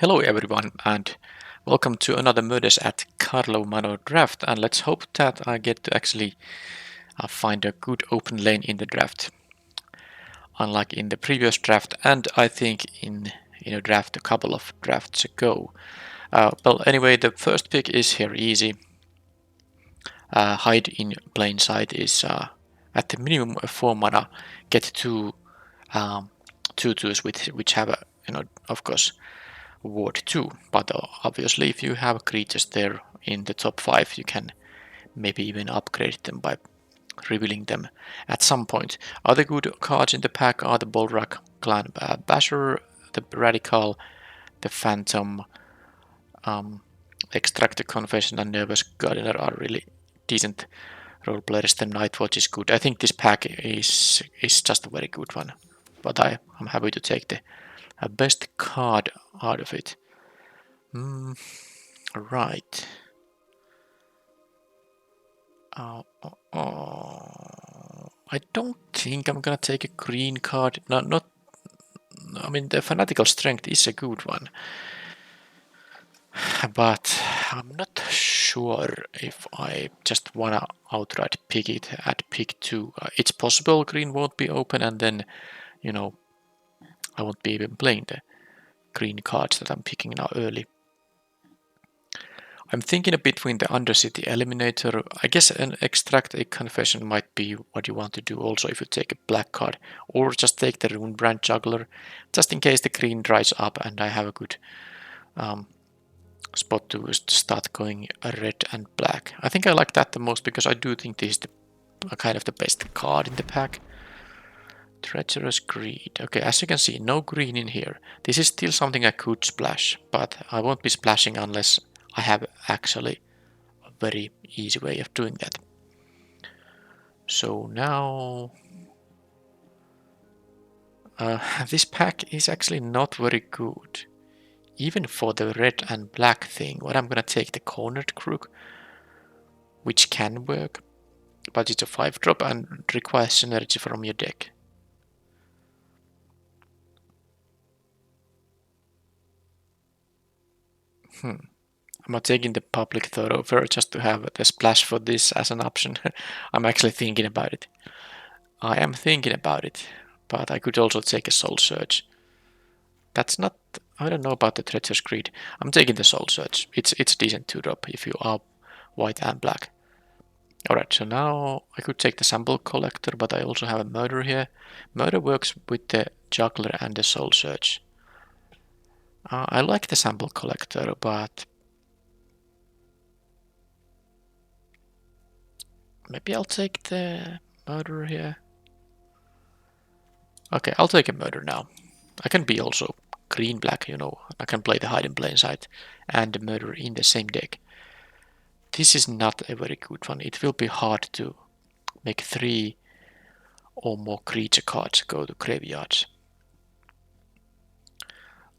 Hello everyone and welcome to another Murders at Karlov Manor draft, and let's hope that I get to actually find a good open lane in the draft, unlike in the previous draft and I think in a draft a couple of drafts ago. Well, anyway, the first pick is here easy. Hide in plain sight is at the minimum a 4 mana, get two um, 2/2s which have a, of course, ward 2, but obviously if you have creatures there in the top 5 you can maybe even upgrade them by revealing them at some point. Other good cards in the pack are the Bolrak Clan Basher, the Radical, the Phantom, Extractor Confession and Nervous Gardener are really decent role players. The Nightwatch is good. I think this pack is just a very good one, but I'm happy to take the best card out of it. Right. I don't think I'm gonna take a green card. No, not. I mean, the Fanatical Strength is a good one, but I'm not sure if I just wanna outright pick it at pick 2. It's possible green won't be open, and then, I won't be even playing the green cards that I'm picking now early. I'm thinking between the Undercity Eliminator. I guess an Extract a Confession might be what you want to do also if you take a black card, or just take the Runebrand Juggler, just in case the green dries up and I have a good spot to start going red and black. I think I like that the most because I do think this is kind of the best card in the pack. Treacherous Greed. Okay, as you can see, no green in here. This is still something I could splash, but I won't be splashing unless I have actually a very easy way of doing that. So now this pack is actually not very good. Even for the red and black thing, what I'm gonna take the Cornered Crook, which can work, but it's a 5-drop and requires synergy from your deck. I'm not taking the Public Thoroughfare just to have the splash for this as an option. I'm actually thinking about it. I am thinking about it, but I could also take a Soul Search. That's not... I don't know about the Treacherous Greed. I'm taking the Soul Search. It's decent 2-drop if you are white and black. Alright, so now I could take the Sample Collector, but I also have a Murder here. Murder works with the Juggler and the Soul Search. I like the Sample Collector, but maybe I'll take the Murder here. Okay, I'll take a Murder now. I can be also green-black, I can play the Hide in Plain Sight and the Murder in the same deck. This is not a very good one. It will be hard to make 3 or more creature cards go to graveyards.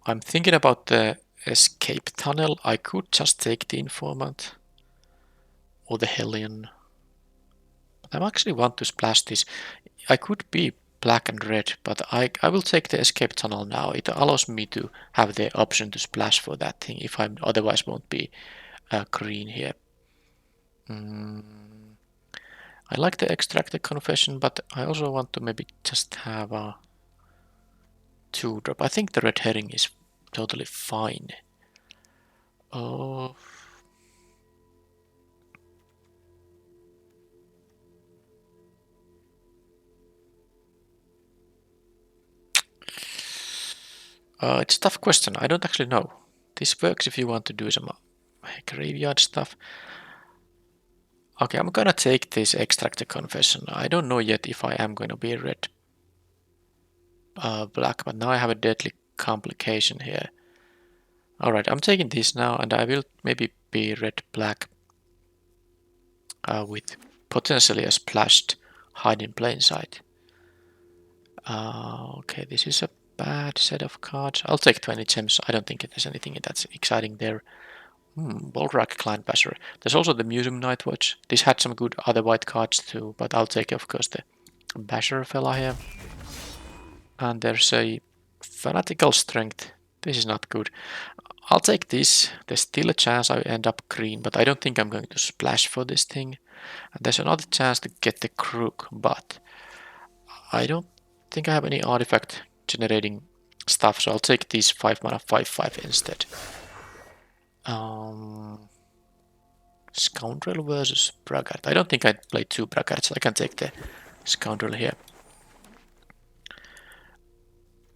I'm thinking about the Escape Tunnel. I could just take the Informant or the Hellion. But I actually want to splash this. I could be black and red, but I will take the Escape Tunnel now. It allows me to have the option to splash for that thing if I otherwise won't be green here. I like the Extractor Confession, but I also want to maybe just have a 2-drop. I think the Red Herring is totally fine. Oh. It's a tough question. I don't actually know. This works if you want to do some graveyard stuff. Okay, I'm gonna take this Extractor Confession. I don't know yet if I am gonna be red black, but now I have a deadly complication here. Alright, I'm taking this now, and I will maybe be red black with potentially a splashed Hide in Plain Sight. Okay, this is a bad set of cards. I'll take 20 gems. I don't think there's anything that's exciting there. Bolrak Clan Basher. There's also the Museum Nightwatch. This had some good other white cards too, but I'll take, of course, the Basher fella here. And there's a Fanatical Strength. This is not good. I'll take this. There's still a chance I end up green, but I don't think I'm going to splash for this thing. And there's another chance to get the crook, but I don't think I have any artifact generating stuff, so I'll take these 5 mana 5/5 instead. Scoundrel versus Braggart. I don't think I'd play 2 Braggarts. I can take the Scoundrel here.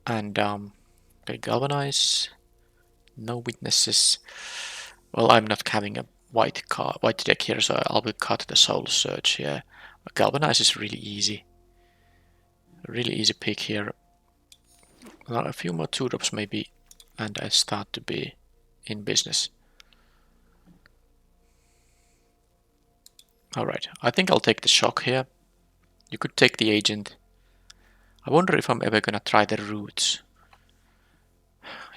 And okay, Galvanize. No witnesses. Well, I'm not having a white deck here, so I'll cut the Soul Search here. Galvanize is really easy. Really easy pick here. Now a few more 2-drops maybe, and I start to be in business. Alright, I think I'll take the Shock here. You could take the Agent. I wonder if I'm ever gonna try the Roots.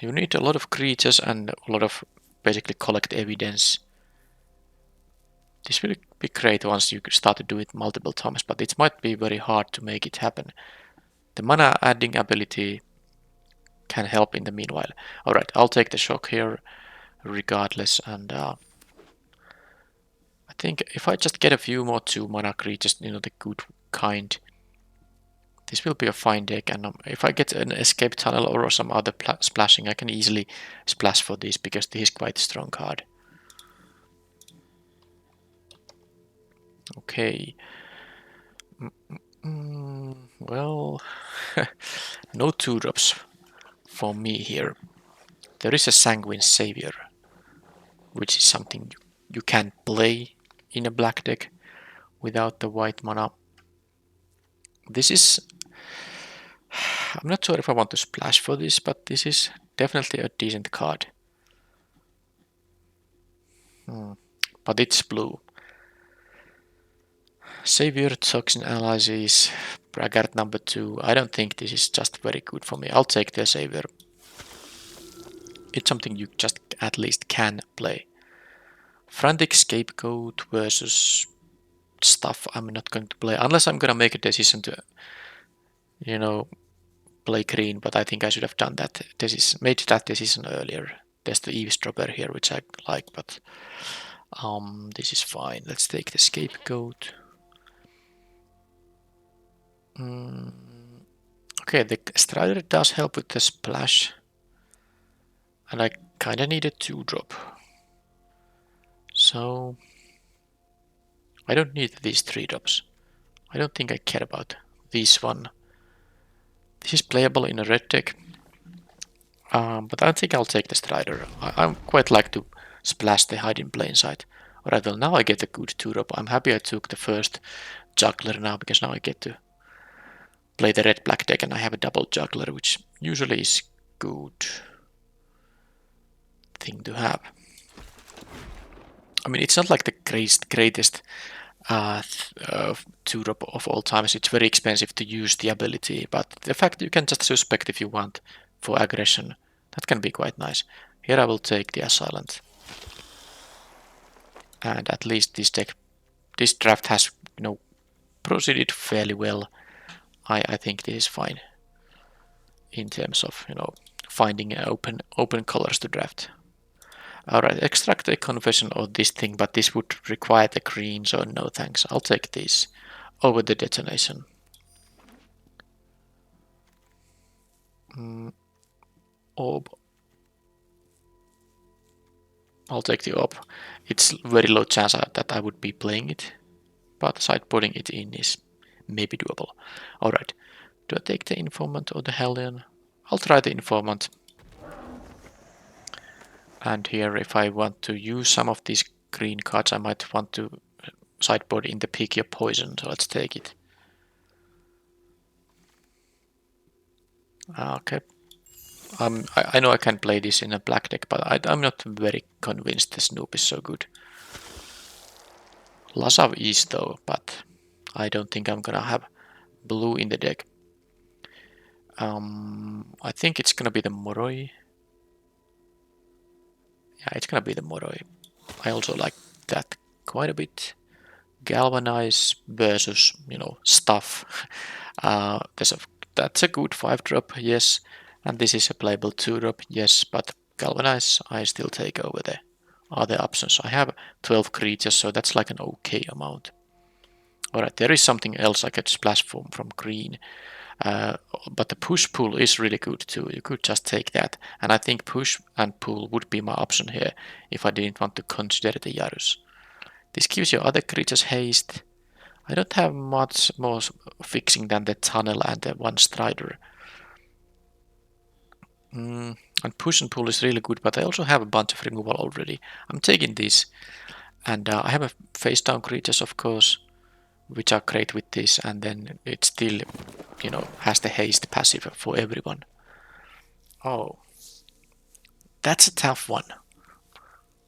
You need a lot of creatures and a lot of basically collect evidence. This will be great once you start to do it multiple times, but it might be very hard to make it happen. The mana adding ability can help in the meanwhile. Alright, I'll take the Shock here regardless, and I think if I just get a few more 2 mana creatures, you know, the good kind, this will be a fine deck. And if I get an Escape Tunnel or some other splashing, I can easily splash for this because this is quite a strong card. Okay. Well, no 2-drops for me here. There is a Sanguine Savior, which is something you can play in a black deck without the white mana. This is... I'm not sure if I want to splash for this, but this is definitely a decent card. But it's blue. Savior, Toxin Analysis, Braggart number 2. I don't think this is just very good for me. I'll take the Savior. It's something you just at least can play. Frantic Scapegoat versus stuff I'm not going to play. Unless I'm gonna make a decision to, you know, play green, but I think I should have done that. Made that decision earlier. There's the Eavesdropper here, which I like, but this is fine. Let's take the Scapegoat. Okay, the Strider does help with the splash, and I kinda need a 2-drop. So I don't need these 3-drops. I don't think I care about this one. This is playable in a red deck, but I think I'll take the Strider. I quite like to splash the Hide in Plain Sight. Alright, well now I get a good 2-drop. I'm happy I took the first Juggler now, because now I get to play the red-black deck and I have a double Juggler, which usually is good thing to have. I mean, it's not like the greatest 2-drop of all times. It's very expensive to use the ability, but the fact you can just suspect if you want for aggression, that can be quite nice. Here I will take the Assailant. And at least this draft has, you know, proceeded fairly well. I think this is fine in terms of, you know, finding open colors to draft. Alright, extract a confession of this thing, but this would require the green, so no thanks. I'll take this over the detonation. Orb. I'll take the orb. It's very low chance that I would be playing it, but sideboarding it in is maybe doable. Alright, do I take the Informant or the Hellion? I'll try the Informant. And here, if I want to use some of these green cards, I might want to sideboard in the Pick Your Poison, so let's take it. Okay. I know I can play this in a black deck, but I'm not very convinced the Snoop is so good. Lazav is though, but I don't think I'm gonna have blue in the deck. I think it's gonna be the Moroi. Yeah, it's gonna be the Moroi. I also like that quite a bit. Galvanize versus, you know, stuff. That's a good 5-drop, yes. And this is a playable 2-drop, yes, but Galvanize I still take over the other options. I have 12 creatures, so that's like an okay amount. Alright, there is something else I could splash from green. But the push pull is really good too. You could just take that. And I think push and pull would be my option here if I didn't want to consider the Yarus. This gives your other creatures haste. I don't have much more fixing than the tunnel and the one strider. And push and pull is really good, but I also have a bunch of removal already. I'm taking this, and I have a face down creatures, of course, which are great with this, and then it still, has the haste passive for everyone. Oh, that's a tough one,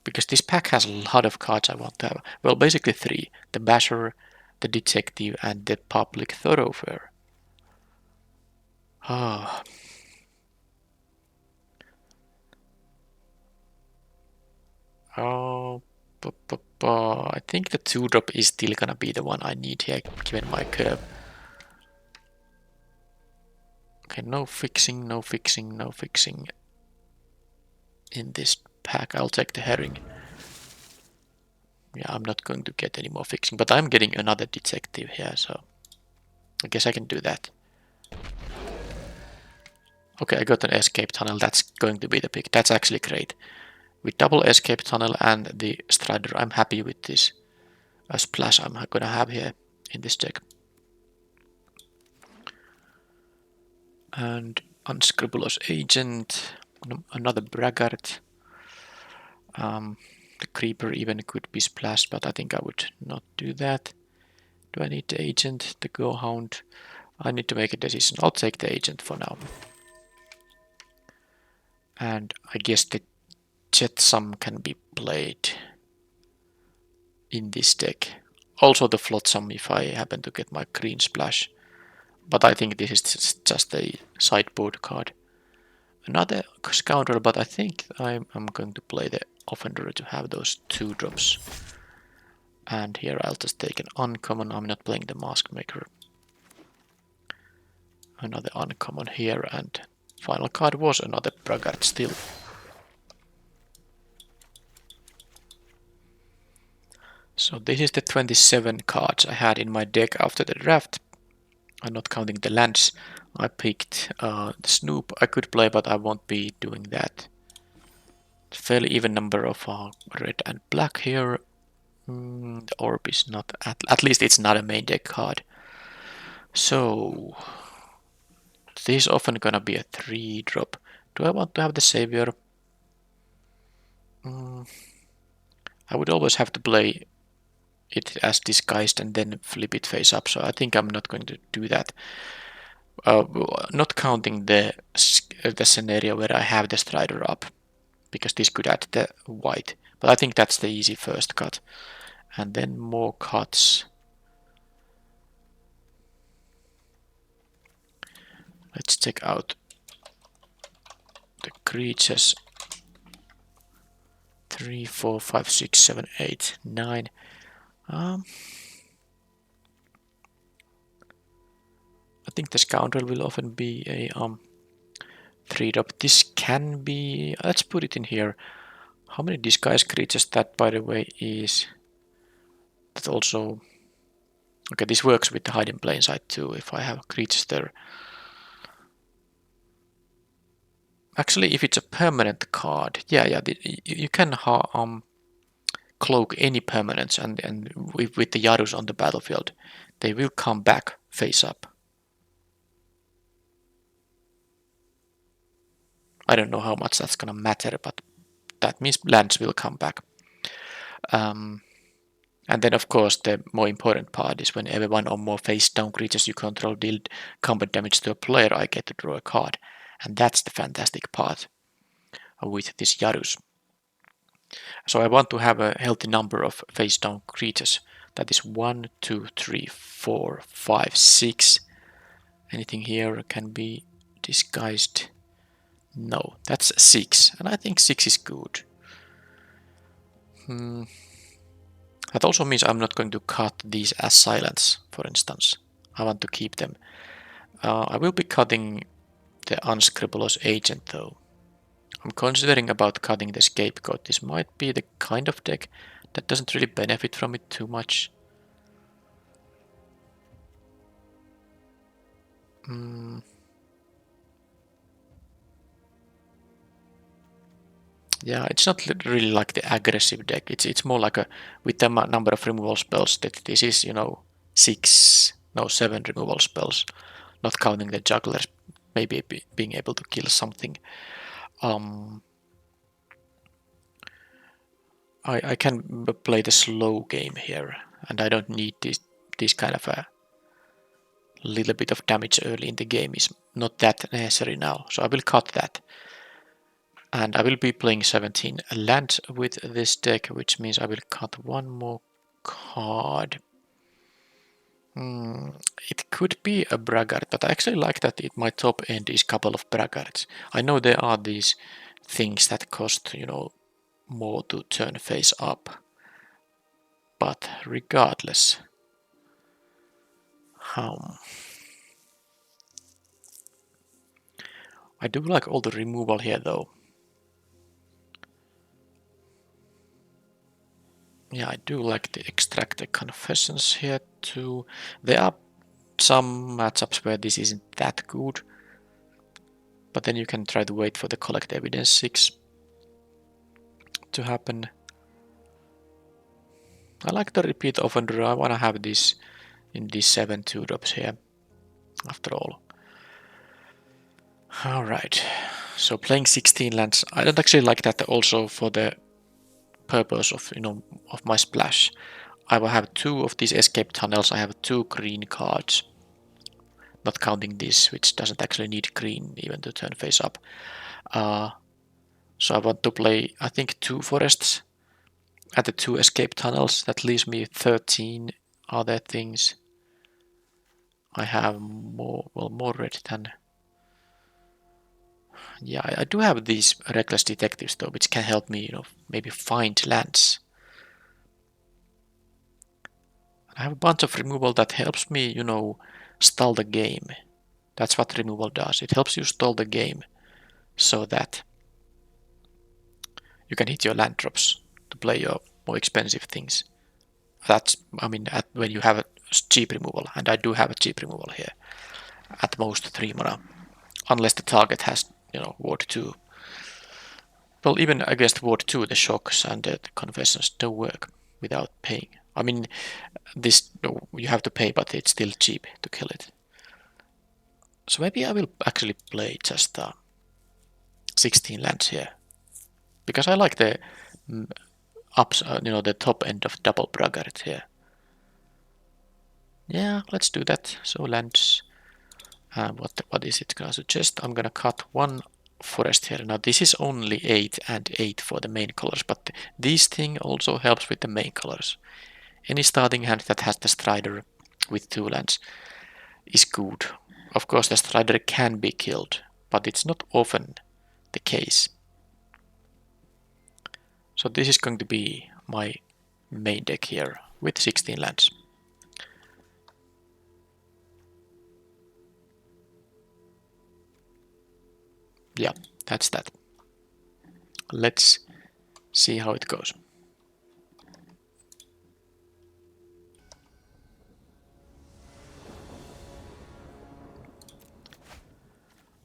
because this pack has a lot of cards I want to have. Well, basically three: the Basher, the Detective, and the Public Thoroughfare. Oh. Oh, I think the 2-drop is still gonna be the one I need here, given my curve. Okay, no fixing, no fixing, no fixing. In this pack, I'll take the herring. Yeah, I'm not going to get any more fixing, but I'm getting another detective here, so I guess I can do that. Okay, I got an escape tunnel. That's going to be the pick. That's actually great. With double escape tunnel and the strider, I'm happy with this splash I'm gonna have here in this deck. And unscrupulous agent, another braggart. The creeper even could be splashed, but I think I would not do that. Do I need the agent, the go hound? I need to make a decision. I'll take the agent for now. And I guess the jetsam can be played in this deck. Also the flotsam if I happen to get my green splash. But I think this is just a sideboard card. Another scoundrel, but I think I'm going to play the offender to have those 2-drops. And here I'll just take an uncommon. I'm not playing the mask maker. Another uncommon here, and final card was another braggart still. So this is the 27 cards I had in my deck after the draft. I'm not counting the lands. I picked the Snoop I could play, but I won't be doing that. Fairly even number of red and black here. The orb is not, at least it's not a main deck card. So this is often gonna be a 3-drop. Do I want to have the savior? I would always have to play it as disguised and then flip it face up, so I think I'm not going to do that. Not counting the scenario where I have the strider up, because this could add the white, but I think that's the easy first cut. And then more cuts. Let's check out the creatures. 3, 4, 5, 6, 7, 8, 9. I think the scoundrel will often be a 3-drop. This can be. Let's put it in here. How many disguise creatures that, by the way, is? That also. Okay, this works with the hide in plain sight too. If I have creatures there. Actually, if it's a permanent card, yeah, you can cloak any permanents, and with the Yarus on the battlefield, they will come back face up. I don't know how much that's gonna matter, but that means lands will come back. And then, of course, the more important part is whenever one or more face-down creatures you control deal combat damage to a player, I get to draw a card. And that's the fantastic part with this Yarus. So I want to have a healthy number of face-down creatures. That is 1, 2, 3, 4, 5, 6. Anything here can be disguised. No, that's 6. And I think 6 is good. That also means I'm not going to cut these as silence, for instance. I want to keep them. I will be cutting the unscrupulous agent though. I'm considering about cutting the scapegoat. This might be the kind of deck that doesn't really benefit from it too much. Yeah, it's not really like the aggressive deck. It's more like a with the number of removal spells that this is, you know, 7 removal spells, not counting the jugglers, maybe being able to kill something. I can play the slow game here, and I don't need this kind of a little bit of damage early in the game is not that necessary now. So I will cut that. And I will be playing 17 lands with this deck, which means I will cut one more card. It could be a braggart, but I actually like that my top end is a couple of braggarts. I know there are these things that cost, you know, more to turn face up. But regardless, I do like all the removal here though. Yeah, I do like the extract the confessions here too. There are some matchups where this isn't that good, but then you can try to wait for the collect evidence 6 to happen. I like the repeat offender. I wanna have this in these 7 2-drops here, after all. Alright, so playing 16 lands. I don't actually like that also for the purpose of, you know, of my splash. I will have 2 of these escape tunnels. I have 2 green cards. Not counting this, which doesn't actually need green even to turn face up. So I want to play, I think, 2 forests at the 2 escape tunnels. That leaves me 13 other things. I have more, well, more red than... Yeah, I do have these reckless detectives though, which can help me, you know, maybe find lands. I have a bunch of removal that helps me, you know, stall the game. That's what removal does. It helps you stall the game so that you can hit your land drops to play your more expensive things. That's, I mean, when you have a cheap removal, and I do have a cheap removal here, at most 3 mana, unless the target has, you know, Ward 2. Well, even against Ward 2, the shocks and the confessions don't work without paying. I mean, this you have to pay, but it's still cheap to kill it. So maybe I will actually play just 16 lands here, because I like the ups, you know, the top end of double braggart here. Yeah, let's do that. So lands. What is it gonna suggest? I'm gonna cut 1 forest here. Now this is only 8 and 8 for the main colors, but this thing also helps with the main colors. Any starting hand that has the Strider with 2 lands is good. Of course the Strider can be killed, but it's not often the case. So this is going to be my main deck here with 16 lands. Yeah, that's that. Let's see how it goes.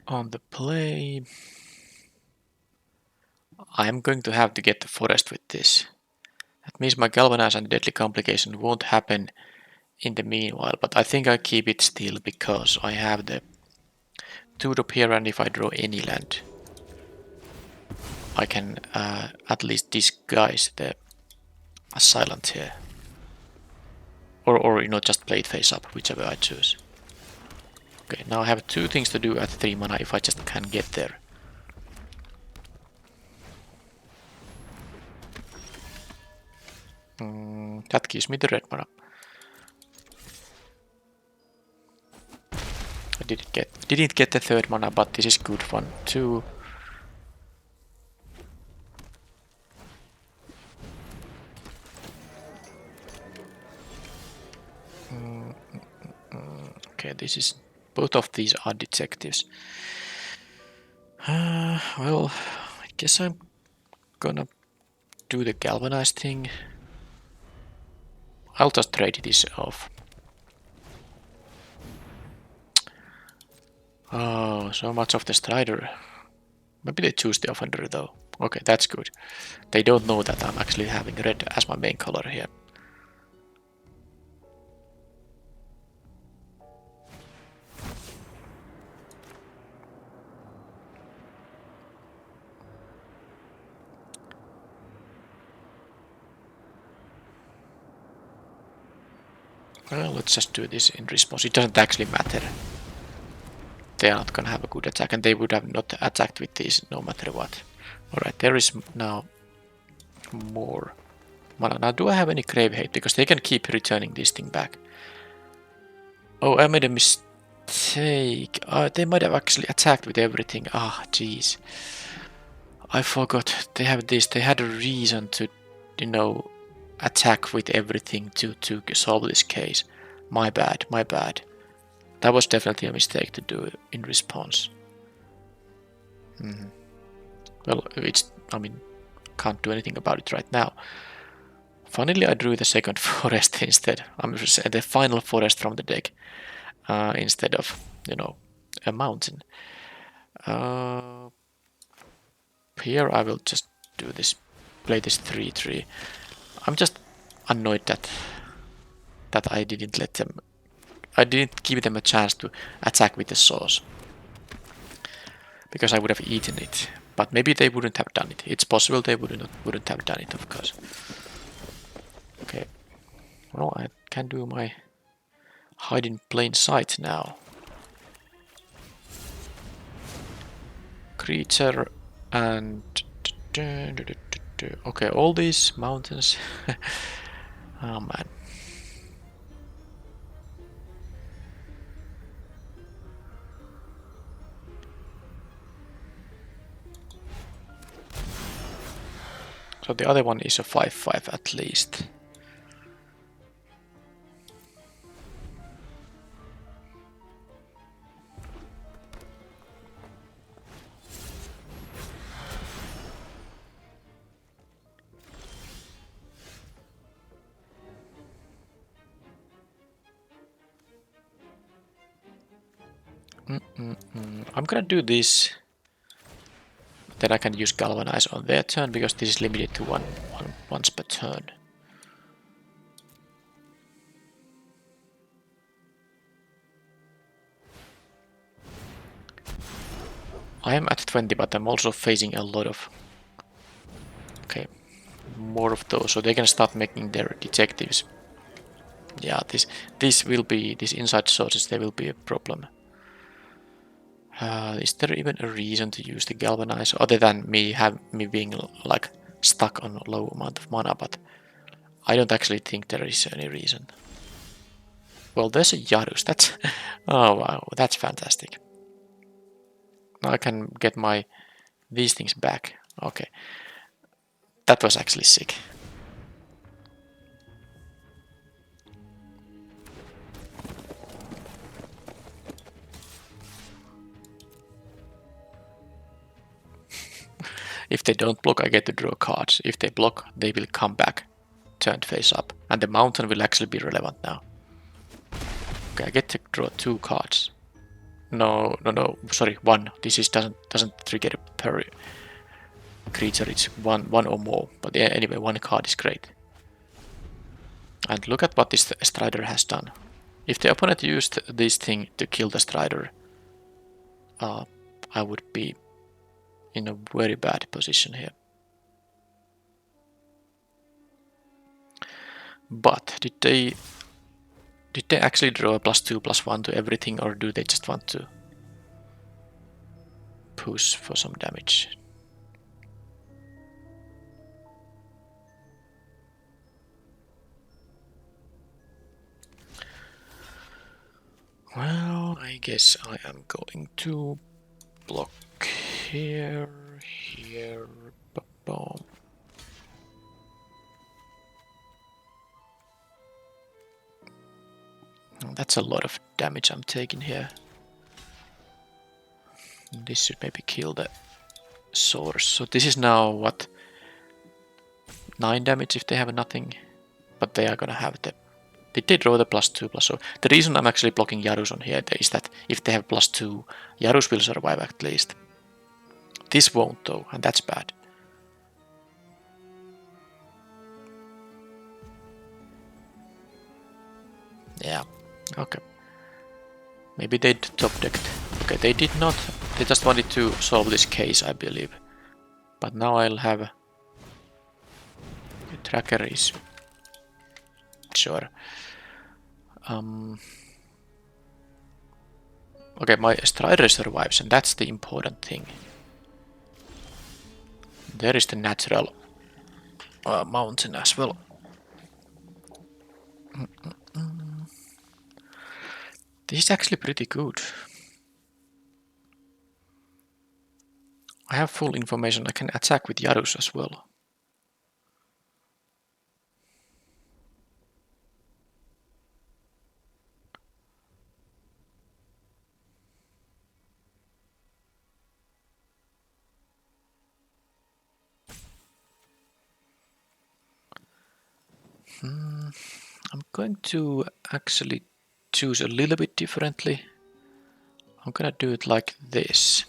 On the play, I'm going to have to get the forest with this. That means my galvanize and deadly complication won't happen in the meanwhile, but I think I keep it still because I have the 2-drop here, and if I draw any land, I can at least disguise the silent here. Or you know, just play it face up, whichever I choose. Okay, now I have 2 things to do at 3 mana if I just can get there. That gives me the red mana. I didn't get the 3rd mana, but this is good one too. Okay, this is, both of these are detectives. Well, I guess I'm gonna do the galvanized thing. I'll just trade this off. Oh, so much of the Strider. Maybe they choose the Offender though. Okay, that's good. They don't know that I'm actually having red as my main color here. Well, let's just do this in response. It doesn't actually matter. They are not gonna have a good attack, and they would have not attacked with this no matter what. Alright, there is now more mana. Now, do I have any Grave Hate? Because they can keep returning this thing back. Oh, I made a mistake. They might have actually attacked with everything. Ah, jeez. I forgot. They have this. They had a reason to, you know, attack with everything to solve this case. My bad, my bad. That was definitely a mistake to do in response. Well, I mean, can't do anything about it right now. Funnily, I drew the second forest instead. I'm just the final forest from the deck instead of, you know, a mountain. Here I will just do this, play this 3-3. I'm just annoyed that I didn't let them. I didn't give them a chance to attack with the sauce, because I would have eaten it. But maybe they wouldn't have done it. It's possible they wouldn't have done it, of course. Okay. Well, I can do my hide in plain sight now. Creature and okay, all these mountains. Oh man. So the other one is a 5/5 at least. I'm gonna do this. Then I can use Galvanize on their turn, because this is limited to once per turn. I am at 20, but I'm also facing a lot of... Okay, more of those, so they can start making their detectives. Yeah, this will be... These inside sources, they will be a problem. Is there even a reason to use the Galvanize, other than me being like stuck on a low amount of mana? But I don't actually think there is any reason. Well, there's a Yarus. That's... Oh wow, that's fantastic. Now I can get these things back. Okay, that was actually sick. If they don't block, I get to draw cards. If they block, they will come back, turned face up, and the mountain will actually be relevant now. Okay, I get to draw 2 cards. No, sorry, 1. This doesn't trigger per creature. It's one or more. But yeah, anyway, 1 card is great. And look at what this Strider has done. If the opponent used this thing to kill the Strider, I would be in a very bad position here. But did they actually draw a +2/+1 to everything, or do they just want to push for some damage? Well, I guess I am going to block here, boom. That's a lot of damage I'm taking here. This should maybe kill the source. So this is now what? 9 damage if they have nothing. But they are gonna have the... Did they draw the +2/+? So the reason I'm actually blocking Yarus on here is that if they have +2, Yarus will survive at least. This won't though, and that's bad. Yeah, okay. Maybe they top decked. Okay, they did not. They just wanted to solve this case, I believe. But now I'll have... The tracker is... Sure. Okay, my Strider survives, and that's the important thing. There is the natural mountain as well. This is actually pretty good. I have full information. I can attack with Yarus as well. I'm going to actually choose a little bit differently. I'm gonna do it like this.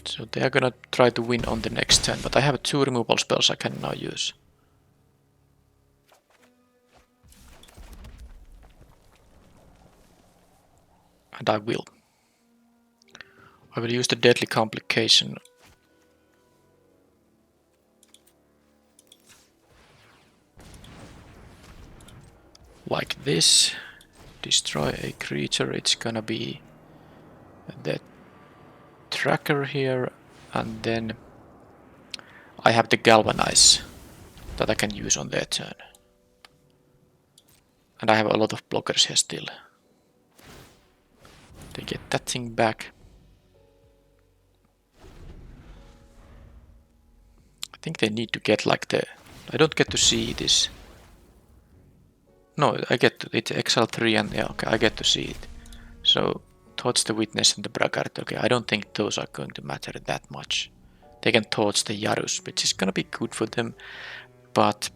So they are gonna try to win on the next turn, but I have 2 removal spells I can now use. And I will. I will use the Deadly Complication. Like this. Destroy a creature. It's gonna be the tracker here, and then I have the Galvanize that I can use on their turn. And I have a lot of blockers here still. They get that thing back. I think they need to get like the... I don't get to see this. No, I get to, it's Exile 3 and yeah, okay, I get to see it. So, Torch the Witness and the Braggart, okay, I don't think those are going to matter that much. They can Torch the Yarus, which is gonna be good for them, but...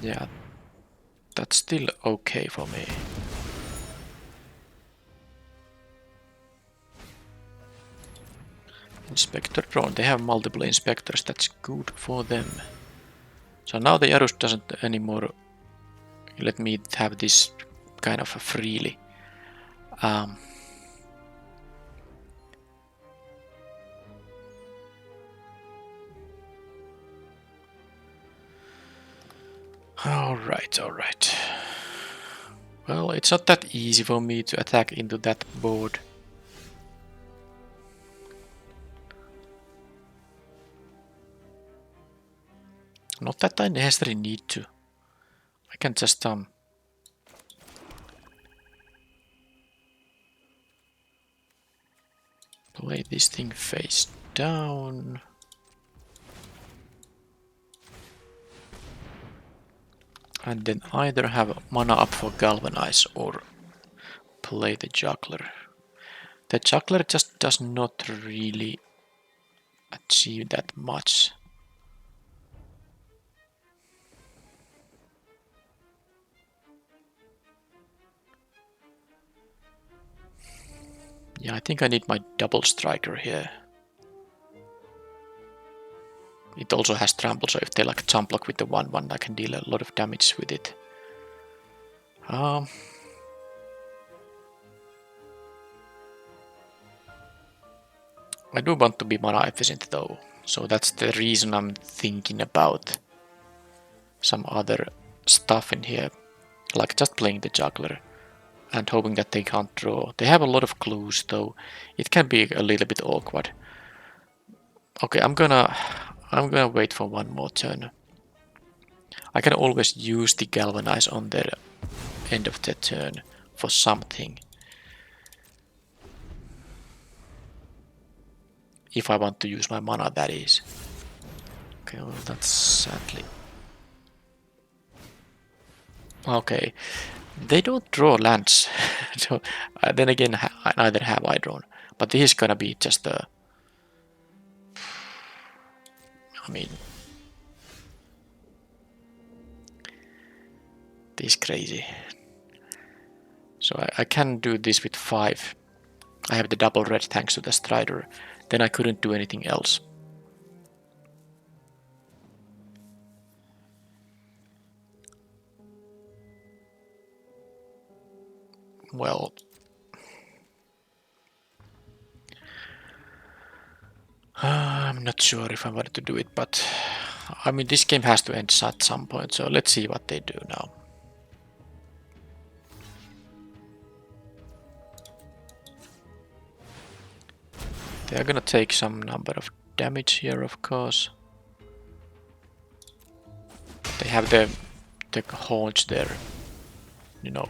yeah, that's still okay for me. Inspector drone, they have multiple inspectors, that's good for them. So now the Yarus doesn't anymore let me have this kind of freely. Alright, alright. Well, it's not that easy for me to attack into that board. Not that I necessarily need to. I can just play this thing face down. And then either have mana up for Galvanize or play the Juggler. The Juggler just does not really achieve that much. Yeah, I think I need my double striker here. It also has trample, so if they like jump block with the 1/1, I can deal a lot of damage with it. I do want to be mana efficient though, so that's the reason I'm thinking about some other stuff in here, like just playing the Juggler and hoping that they can't draw. They have a lot of clues though, it can be a little bit awkward. Okay, I'm gonna wait for one more turn. I can always use the Galvanize on their end of the turn for something. If I want to use my mana, that is. Okay, well that's sadly... Okay, they don't draw lands. So, then again, neither have I drawn. But this is gonna be just a... I mean... This is crazy. So I can do this with 5. I have the double red thanks to the Strider. Then I couldn't do anything else. Well... I'm not sure if I wanted to do it, but... I mean, this game has to end at some point, so let's see what they do now. They are gonna take some number of damage here, of course. They have the haunch there, you know,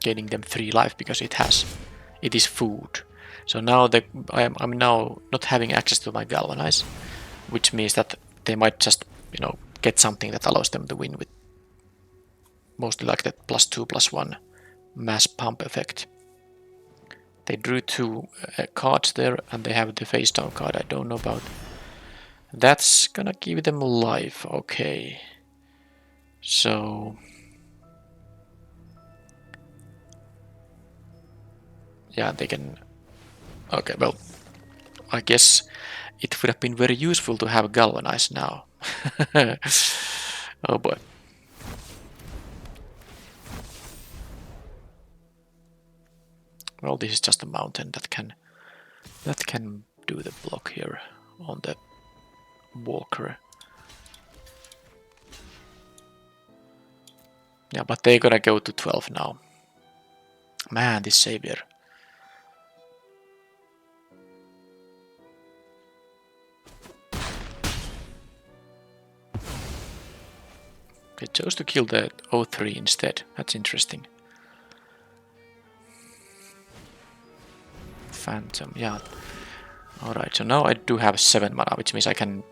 getting them 3 life because it is food. So now I'm now not having access to my galvanize, which means that they might just, you know, get something that allows them to win with mostly like that +2/+1 mass pump effect. They drew 2 cards there, and they have the face down card I don't know about. That's gonna give them life, okay. So... yeah, they can... Okay, well, I guess it would have been very useful to have galvanize now. Oh boy. Well, this is just a mountain that can do the block here on the walker. Yeah, but they're gonna go to 12 now. Man, this savior. They chose to kill the BO3 instead. That's interesting. Phantom, yeah. Alright, so now I do have 7 mana, which means I can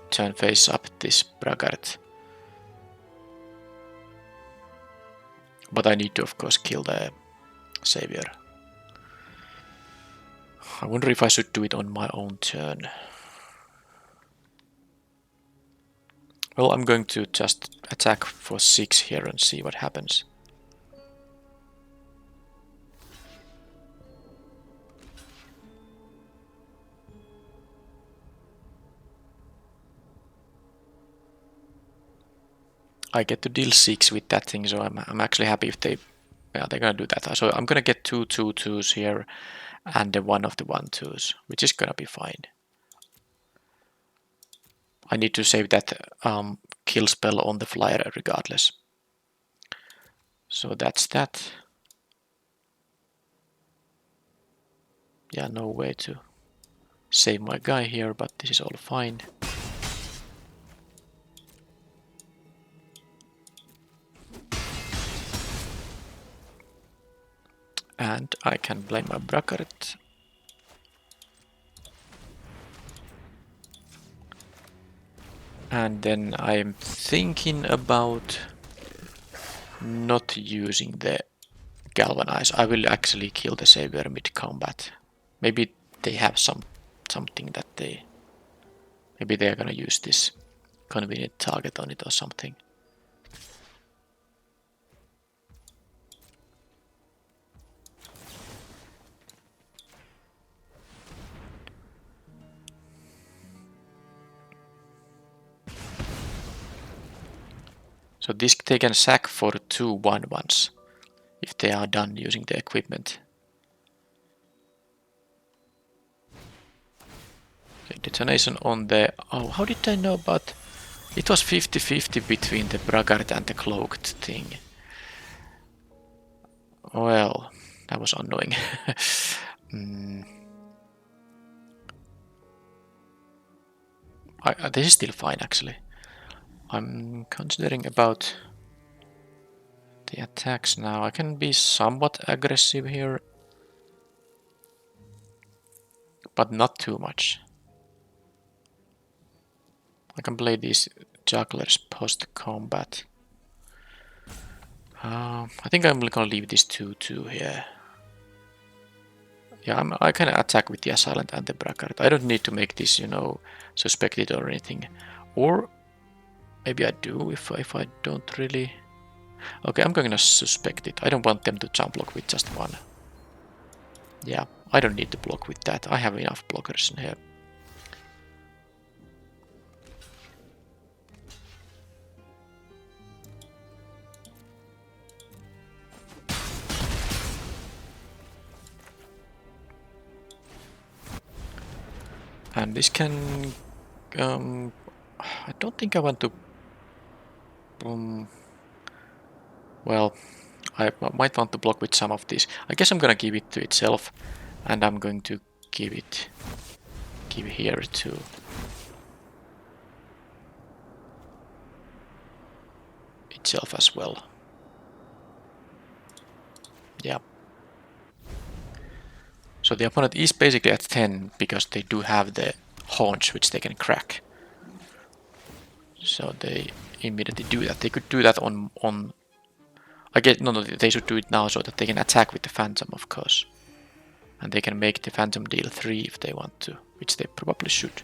turn face up this braggart. But I need to, of course, kill the savior. I wonder if I should do it on my own turn. Well, I'm going to just attack for 6 here and see what happens. I get to deal 6 with that thing, so I'm actually happy if they're gonna do that. So I'm gonna get 2 2/2s here and one of the 1/2s, which is gonna be fine. I need to save that kill spell on the flyer regardless. So that's that. Yeah, no way to save my guy here, but this is all fine. And I can blame my braggart. And then I'm thinking about not using the galvanize. I will actually kill the savior mid-combat. Maybe they have something that maybe they are gonna use this convenient target on it or something. So this they can sack for 2 1/1s if they are done using the equipment. Okay, detonation on the... Oh, how did I know about... It was 50-50 between the braggart and the cloaked thing. Well, that was annoying. This is still fine, actually. I'm considering about the attacks now. I can be somewhat aggressive here, but not too much. I can play these jugglers post-combat. I think I'm gonna leave this 2-2 here. Yeah, I can attack with the Assailant and the Braggart. I don't need to make this, you know, suspected or anything. Or maybe I do if I don't really... Okay, I'm going to suspect it. I don't want them to jump block with just one. Yeah, I don't need to block with that. I have enough blockers in here. And this can... I don't think I want to... well, I might want to block with some of these. I guess I'm gonna give it to itself. And I'm going to give here to... itself as well. Yeah. So the opponent is basically at 10 because they do have the haunch which they can crack. So they immediately do that. They could do that on I guess no, they should do it now so that they can attack with the Phantom, of course. And they can make the Phantom deal 3 if they want to, which they probably should.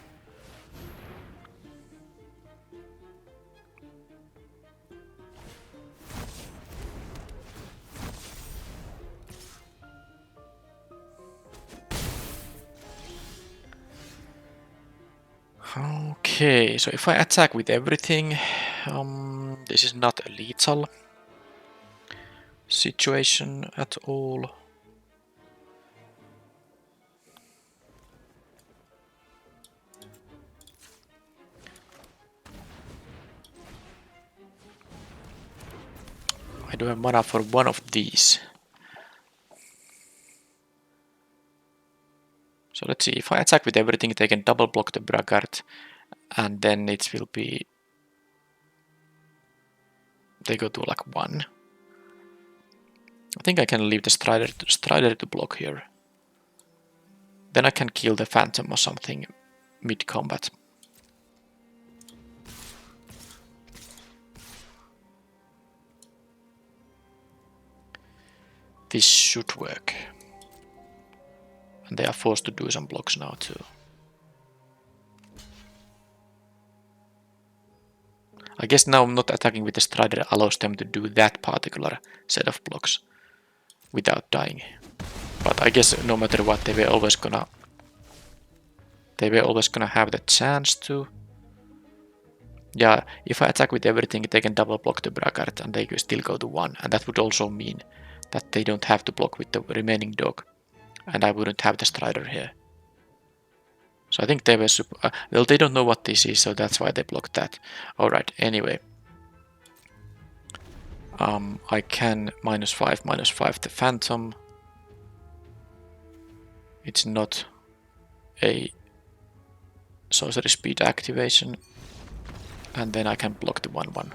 Okay, so if I attack with everything, this is not a lethal situation at all. I do have mana for one of these. So let's see, if I attack with everything, they can double block the Braggart, and then it will be... they go to like 1. I think I can leave the Strider to block here. Then I can kill the Phantom or something mid-combat. This should work. And they are forced to do some blocks now too. I guess now not attacking with the Strider allows them to do that particular set of blocks without dying. But I guess no matter what, they were always gonna have the chance to. Yeah, if I attack with everything, they can double block the Braggart and they can still go to 1. And that would also mean that they don't have to block with the remaining dog. And I wouldn't have the Strider here. So I think they were well, they don't know what this is, so that's why they blocked that. Alright, anyway. I can -5 the Phantom. It's not a sorcery speed activation. And then I can block the 1/1.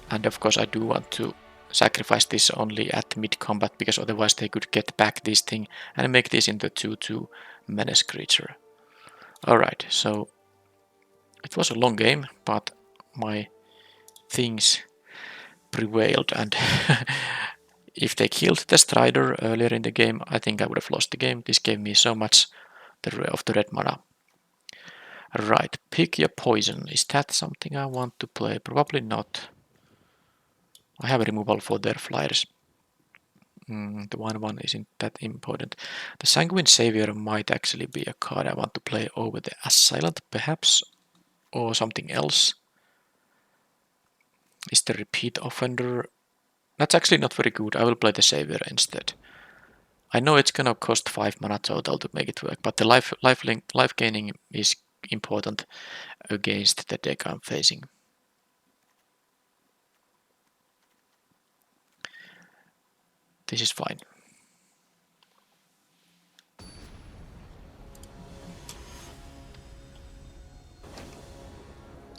And of course I do want to sacrifice this only at mid-combat, because otherwise they could get back this thing and make this into 2/2 menace creature. Alright, so it was a long game, but my things prevailed, and if they killed the Strider earlier in the game, I think I would have lost the game. This gave me so much of the red mana. Right, pick your poison. Is that something I want to play? Probably not. I have a removal for their flyers. The 1/1 isn't that important. The Sanguine Savior might actually be a card I want to play over the Assailant, perhaps, or something else. Is the Repeat Offender? That's actually not very good. I will play the Savior instead. I know it's gonna cost 5 mana total to make it work, but the life gaining is important against the deck I'm facing. This is fine.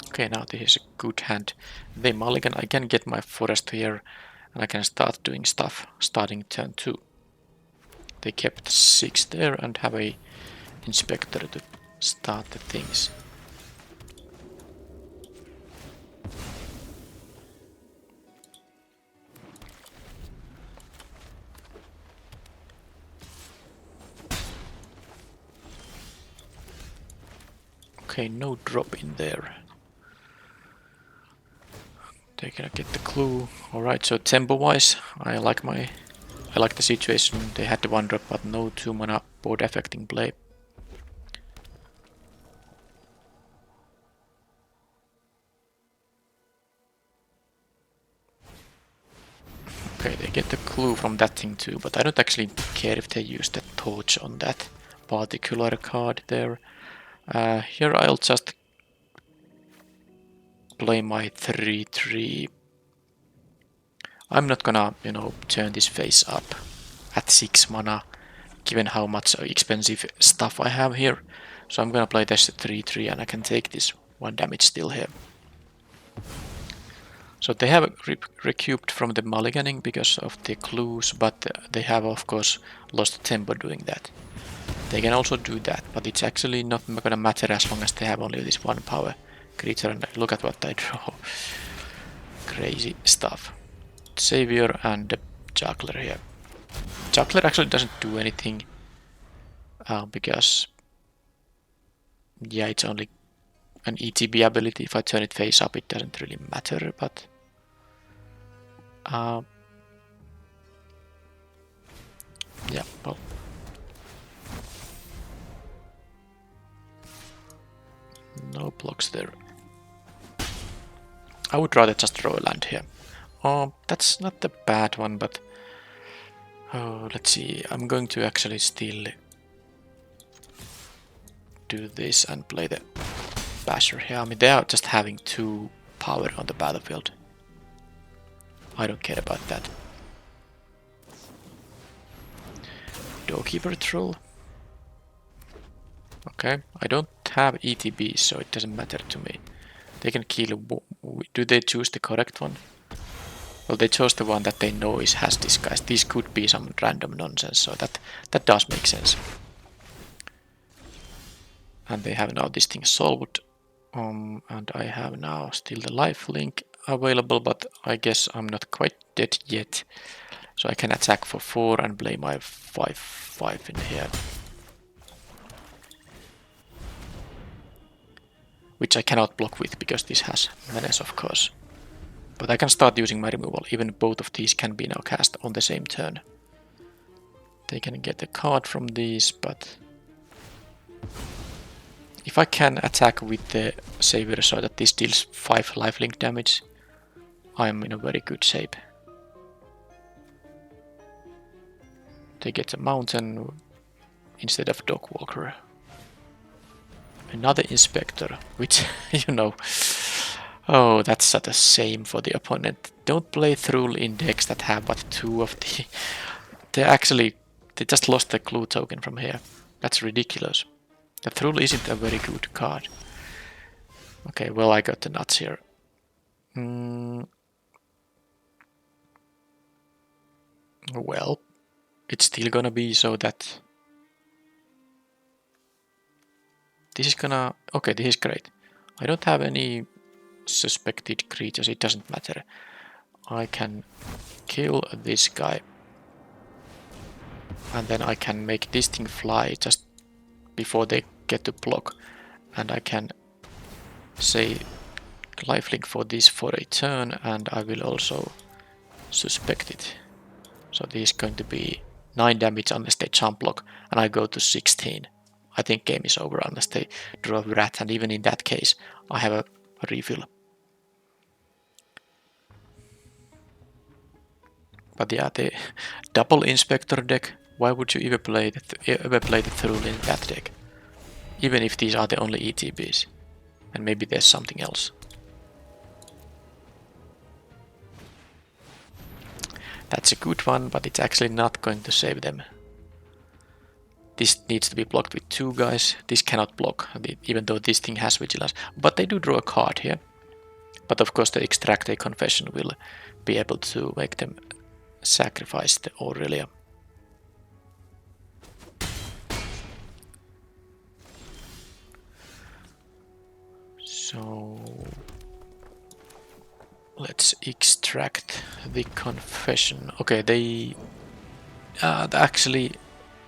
Okay, now this is a good hand. They mulligan, I can get my forest here, and I can start doing stuff starting turn 2. They kept 6 there and have a inspector to start the things. Okay, no drop in there. They're gonna get the clue. Alright, so tempo-wise, I like the situation. They had the 1 drop, but no 2 mana board affecting play. Okay, they get the clue from that thing too, but I don't actually care if they use the torch on that particular card there. Here I'll just play my 3/3. I'm not gonna, you know, turn this face up at 6 mana, given how much expensive stuff I have here. So I'm gonna play this 3/3 and I can take this 1 damage still here. So they have recouped from the mulliganing because of the clues, but they have of course lost tempo doing that. They can also do that, but it's actually not gonna matter as long as they have only this 1 power creature, and look at what I draw. Crazy stuff. Savior and Juggler here. Juggler actually doesn't do anything because yeah, it's only an ETB ability. If I turn it face up, it doesn't really matter, but yeah, well, no blocks there. I would rather just draw a land here. Oh, that's not a bad one, but oh, let's see. I'm going to actually still do this and play the Basher here. I mean, they are just having 2 power on the battlefield. I don't care about that. Doorkeeper Troll. Okay, I don't have ETB, so it doesn't matter to me. They can kill. Do they choose the correct one? Well, they chose the one that they know has disguise. This could be some random nonsense, so that does make sense. And they have now this thing solved. And I have now still the life link available, but I guess I'm not quite dead yet. So I can attack for 4 and play my 5/5 in here. Which I cannot block with because this has menace, of course. But I can start using my removal. Even both of these can be now cast on the same turn. They can get a card from these, but if I can attack with the Savior so that this deals 5 lifelink damage, I'm in a very good shape. They get a mountain instead of Dogwalker. Another Inspector, which, you know, oh, that's such a shame for the opponent. Don't play Thrall in decks that have but 2 of the... They just lost the clue token from here. That's ridiculous. The Thrall isn't a very good card. Okay, well, I got the nuts here. Well, it's still gonna be so that... This is gonna... Okay, this is great. I don't have any suspected creatures, it doesn't matter. I can kill this guy. And then I can make this thing fly just before they get to block. And I can say lifelink for this for a turn, and I will also suspect it. So this is going to be 9 damage unless they jump block, and I go to 16. I think game is over unless they draw a rat, and even in that case I have a refill. But yeah, the double Inspector deck, why would you ever play the Thrall in that deck? Even if these are the only ETBs. And maybe there's something else. That's a good one, but it's actually not going to save them. This needs to be blocked with 2 guys. This cannot block, even though this thing has vigilance. But they do draw a card here. But of course the Extract a Confession will be able to make them sacrifice the Aurelia. So let's extract the confession. Okay, they actually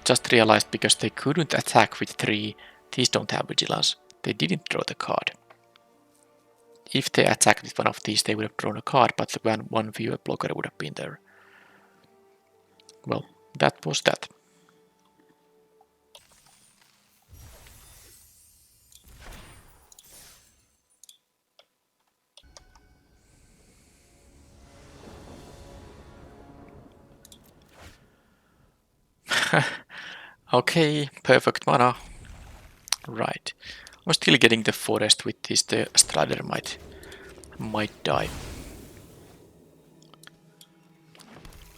just realized because they couldn't attack with 3, these don't have vigilance. They didn't draw the card. If they attacked with one of these, they would have drawn a card, but one viewer blocker would have been there. Well, that was that. Okay, perfect mana. Right. I'm still getting the forest with this. The Strider might die.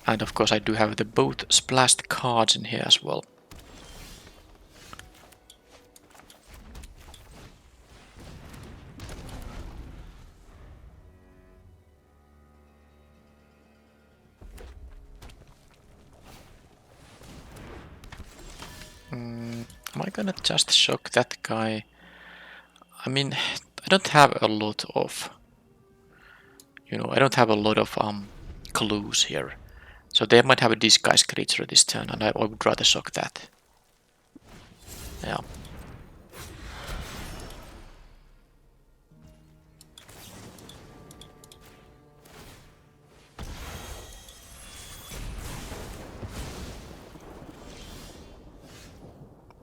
And of course I do have the both splashed cards in here as well. Am I gonna just shock that guy? I mean, I don't have a lot of, I don't have a lot of clues here. So they might have a disguise creature this turn, and I would rather shock that. Yeah.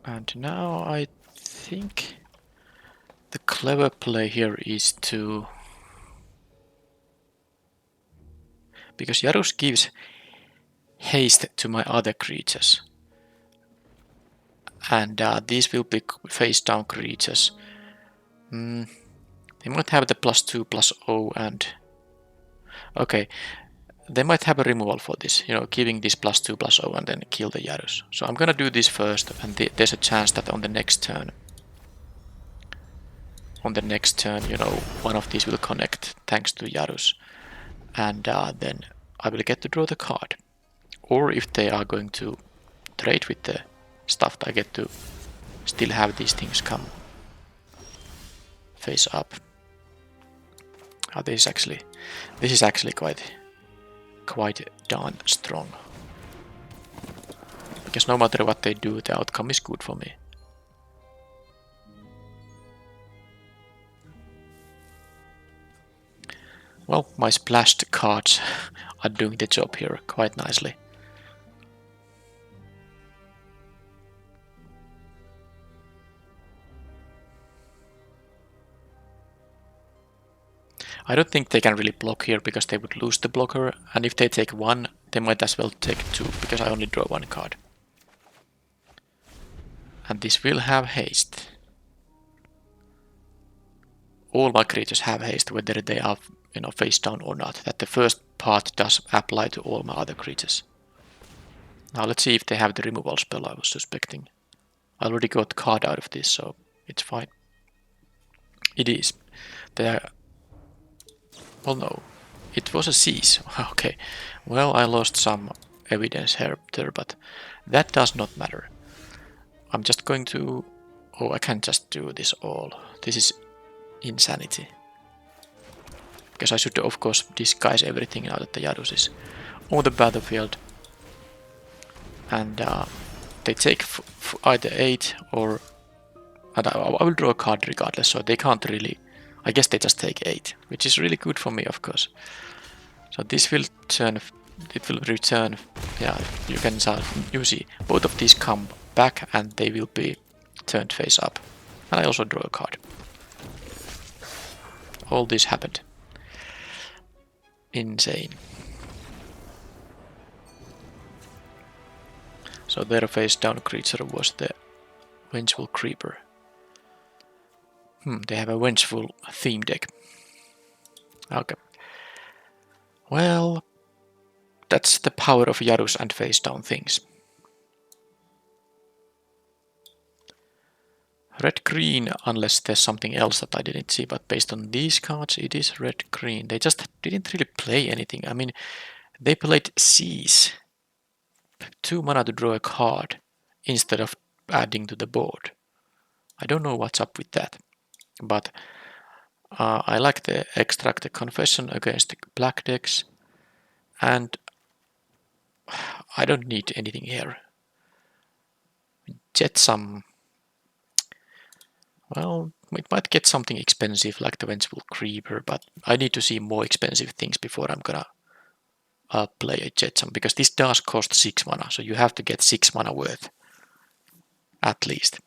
And now I think the clever play here is to... Because Yarus gives haste to my other creatures. And these will be face down creatures. They might have the +2/+0 and... Okay, they might have a removal for this, giving this +2/+0 and then kill the Yarus. So I'm gonna do this first, and there's a chance that on the next turn, one of these will connect thanks to Yarus. And then I will get to draw the card. Or if they are going to trade with the stuff, I get to still have these things come face up. This is actually quite darn strong. Because no matter what they do, the outcome is good for me. Well, my splashed cards are doing the job here quite nicely. I don't think they can really block here because they would lose the blocker, and if they take one, they might as well take two because I only draw one card. And this will have haste. All my creatures have haste, whether they are face down or not. That the first part does apply to all my other creatures. Now let's see if they have the removal spell I was suspecting. I already got card out of this, so it's fine. It is. They are... Well, no. It was a seize. Okay. Well, I lost some evidence here there, but that does not matter. I'm just going to... Oh, I can't just do this all. This is insanity. Because I should, of course, disguise everything now that the Yarus is on the battlefield. And they take either 8 or... And I will draw a card regardless, so they can't really... I guess they just take 8, which is really good for me, of course. So this will turn... It will return... Yeah, you see, both of these come back and they will be turned face up. And I also draw a card. All this happened. Insane. So their face down creature was the Vengeful Creeper. They have a Vengeful theme deck. Okay. Well, that's the power of Yarus and face down things. Red-green, unless there's something else that I didn't see, but based on these cards, it is red-green. They just didn't really play anything. I mean, they played Seize. 2 mana to draw a card instead of adding to the board. I don't know what's up with that, but I like the Extract the Confession against the black decks, and I don't need anything here. Get some... Well, it might get something expensive like the Vengeful Creeper, but I need to see more expensive things before I'm gonna play a Jetsam, because this does cost 6 mana, so you have to get 6 mana worth, at least.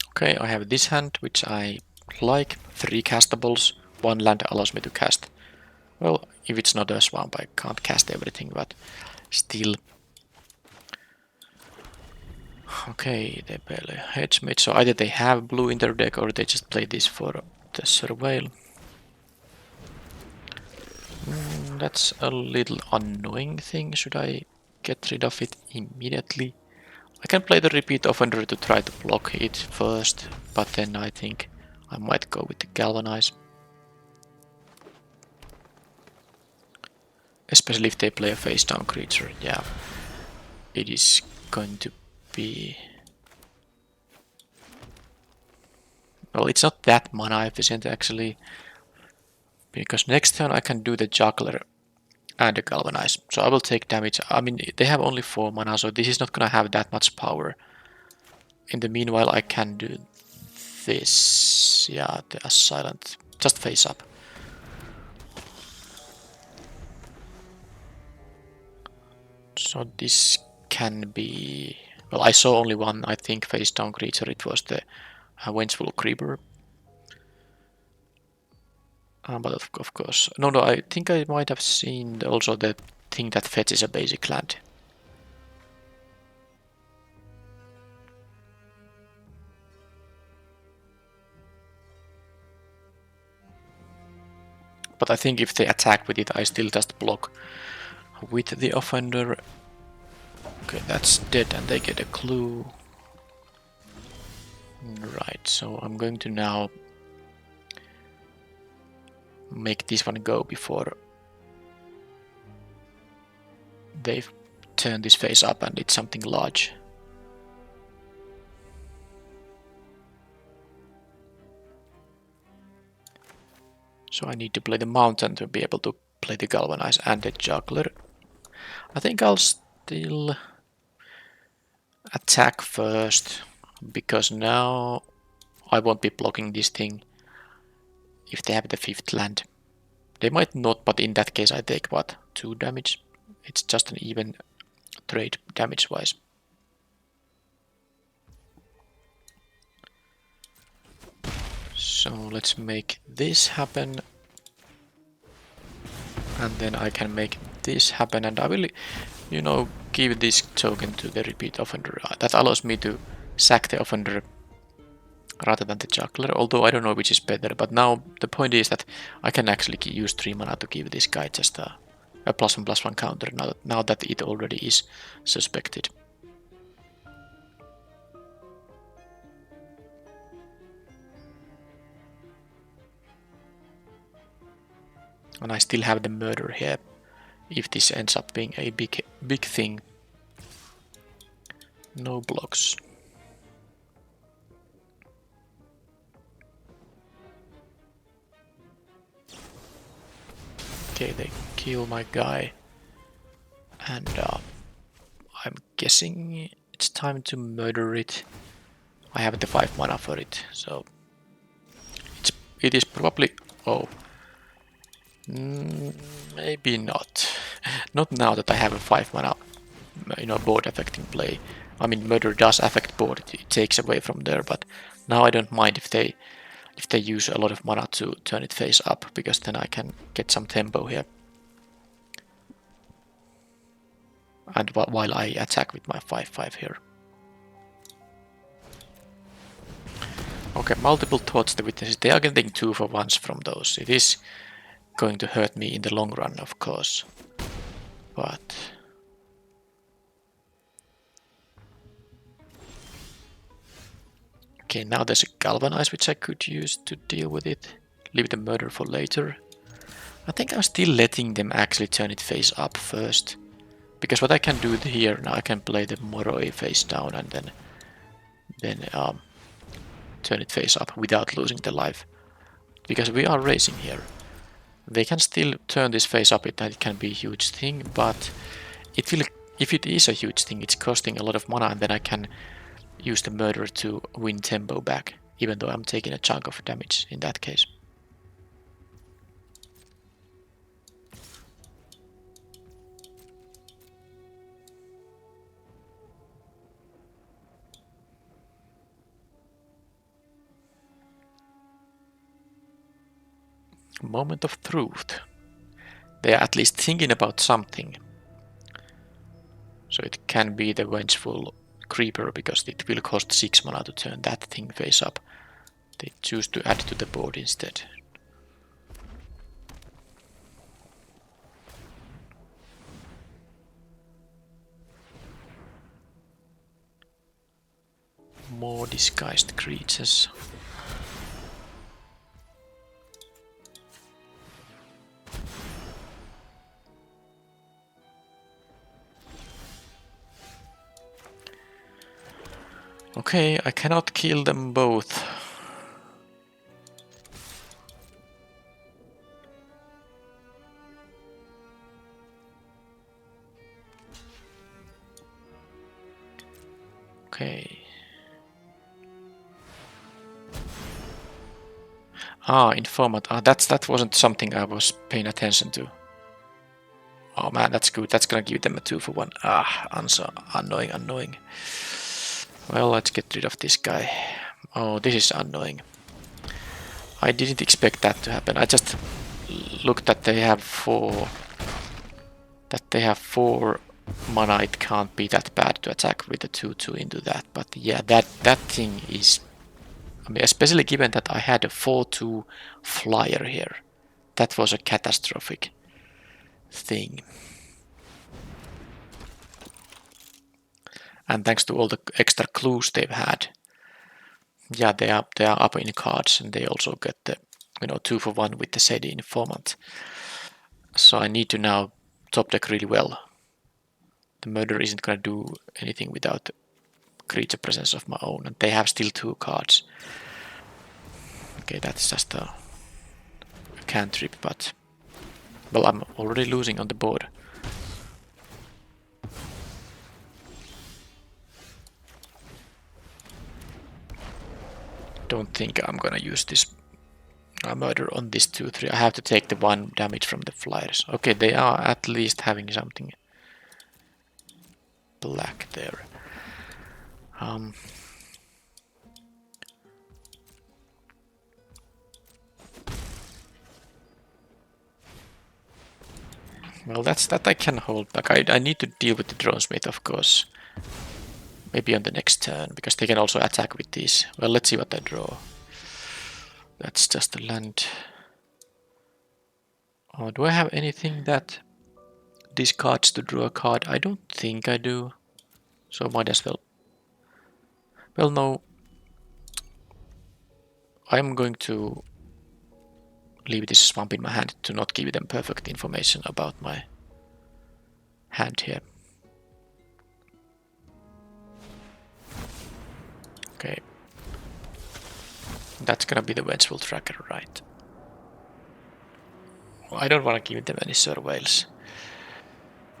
Okay, I have this hand, which I like. 3 castables, 1 land allows me to cast. Well, if it's not a swamp, I can't cast everything, but still. Okay, they play hedge mage, so either they have blue in their deck or they just play this for the surveil. That's a little annoying thing. Should I get rid of it immediately? I can play the repeat offender to try to block it first, but then I think I might go with the galvanize. Especially if they play a face down creature, yeah. It is going to be... Well, it's not that mana efficient actually, because next turn I can do the juggler and the galvanize, so I will take damage. I mean, they have only 4 mana, so this is not gonna have that much power. In the meanwhile, I can do this. Yeah, the silent. Just face up. So this can be... Well, I saw only one, I think, face down creature. It was the Vengeful Creeper. But of course... No, I think I might have seen also the thing that fetches a basic land. But I think if they attack with it, I still just block with the offender. Okay, that's dead and they get a clue. Right, so I'm going to now make this one go before they've turned this face up and it's something large. So I need to play the mountain to be able to play the galvanize and the juggler. I think I'll still attack first, because now I won't be blocking this thing if they have the 5th land. They might not, but in that case I take what? 2 damage? It's just an even trade damage wise. So let's make this happen. And then I can make this happen, and I will, you know, give this token to the repeat offender. That allows me to sack the offender rather than the juggler, although I don't know which is better. But now the point is that I can actually use 3 mana to give this guy just a +1/+1 counter now that it already is suspected. And I still have the murder here, if this ends up being a big thing. No blocks. Okay, they kill my guy. And I'm guessing it's time to murder it. I have the 5 mana for it, so it is probably... Oh. Maybe not. Not now that I have a 5 mana, you know, board affecting play. I mean, murder does affect board, it takes away from there, but now I don't mind if they use a lot of mana to turn it face up, because then I can get some tempo here. And while I attack with my 5/5 here. Okay, multiple Towards the Witnesses. They are getting 2 for 1s from those. It is going to hurt me in the long run, of course. But... Okay, now there's a Galvanize which I could use to deal with it. Leave the murder for later. I think I'm still letting them actually turn it face up first. Because what I can do here now, I can play the Moroi face down and then turn it face up without losing the life. Because we are racing here. They can still turn this face up, it can be a huge thing, but it will, if it is a huge thing, it's costing a lot of mana, and then I can use the murder to win tempo back, even though I'm taking a chunk of damage in that case. Moment of truth. They are at least thinking about something. So it can be the Vengeful Creeper, because it will cost 6 mana to turn that thing face up. They choose to add to the board instead. More disguised creatures. Okay, I cannot kill them both. Okay. Informant. That wasn't something I was paying attention to. Oh man, that's good. That's gonna give them a 2 for 1. Annoying. Well, let's get rid of this guy. Oh, this is annoying. I didn't expect that to happen. I just looked that they have 4. That they have 4 mana. It can't be that bad to attack with a 2/2 into that. But yeah, that thing is. I mean, especially given that I had a 4/2 flyer here. That was a catastrophic thing. And thanks to all the extra clues they've had. Yeah, they are up in cards, and they also get the 2 for 1 with the SEDI informant. So I need to now top deck really well. The murder isn't gonna do anything without the creature presence of my own, and they have still 2 cards. Okay, that's just a cantrip, but well, I'm already losing on the board. Don't think I'm gonna use this murder on this 2/3. I have to take the 1 damage from the flyers. Okay, they are at least having something black there. Well, that I can hold back. I need to deal with the Dronesmith, of course. Maybe on the next turn, because they can also attack with these. Well, let's see what I draw. That's just a land. Oh, do I have anything that discards to draw a card? I don't think I do. So might as well. Well, no. I'm going to leave this swamp in my hand to not give them perfect information about my hand here. Okay. That's gonna be the Vengeful Tracker, right? Well, I don't want to give them any surveils.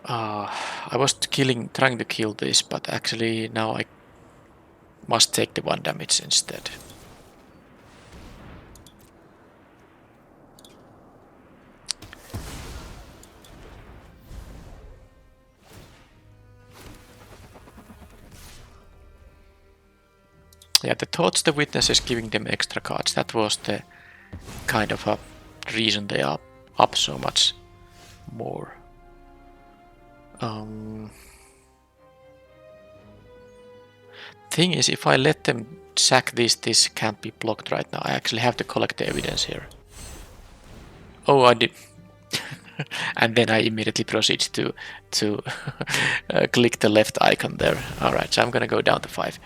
I was trying to kill this, but actually now I must take the 1 damage instead. Yeah, the Torch the Witness is giving them extra cards. That was the kind of a reason they are up so much more. Thing is, if I let them sack this can't be blocked right now. I actually have to collect the evidence here. Oh, I did. And then I immediately proceed to click the left icon there. Alright, so I'm gonna go down to 5.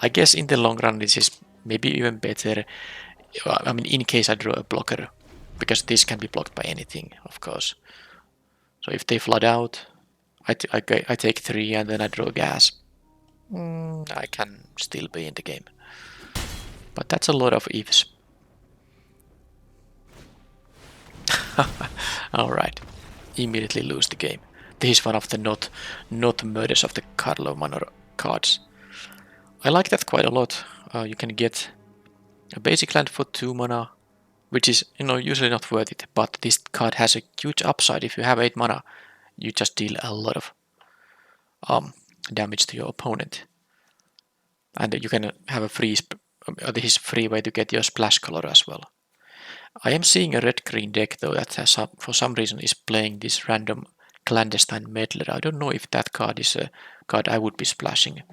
I guess in the long run this is maybe even better. I mean, in case I draw a blocker, because this can be blocked by anything, of course. So if they flood out, I take 3 and then I draw gas. I can still be in the game. But that's a lot of ifs. Alright, immediately lose the game. This is one of the not murders of the Karlov Manor cards. I like that quite a lot. You can get a basic land for 2 mana, which is, usually not worth it, but this card has a huge upside. If you have 8 mana, you just deal a lot of damage to your opponent. And you can have a this is free way to get your splash color as well. I am seeing a red-green deck though that has for some reason is playing this random clandestine meddler. I don't know if that card is a card I would be splashing.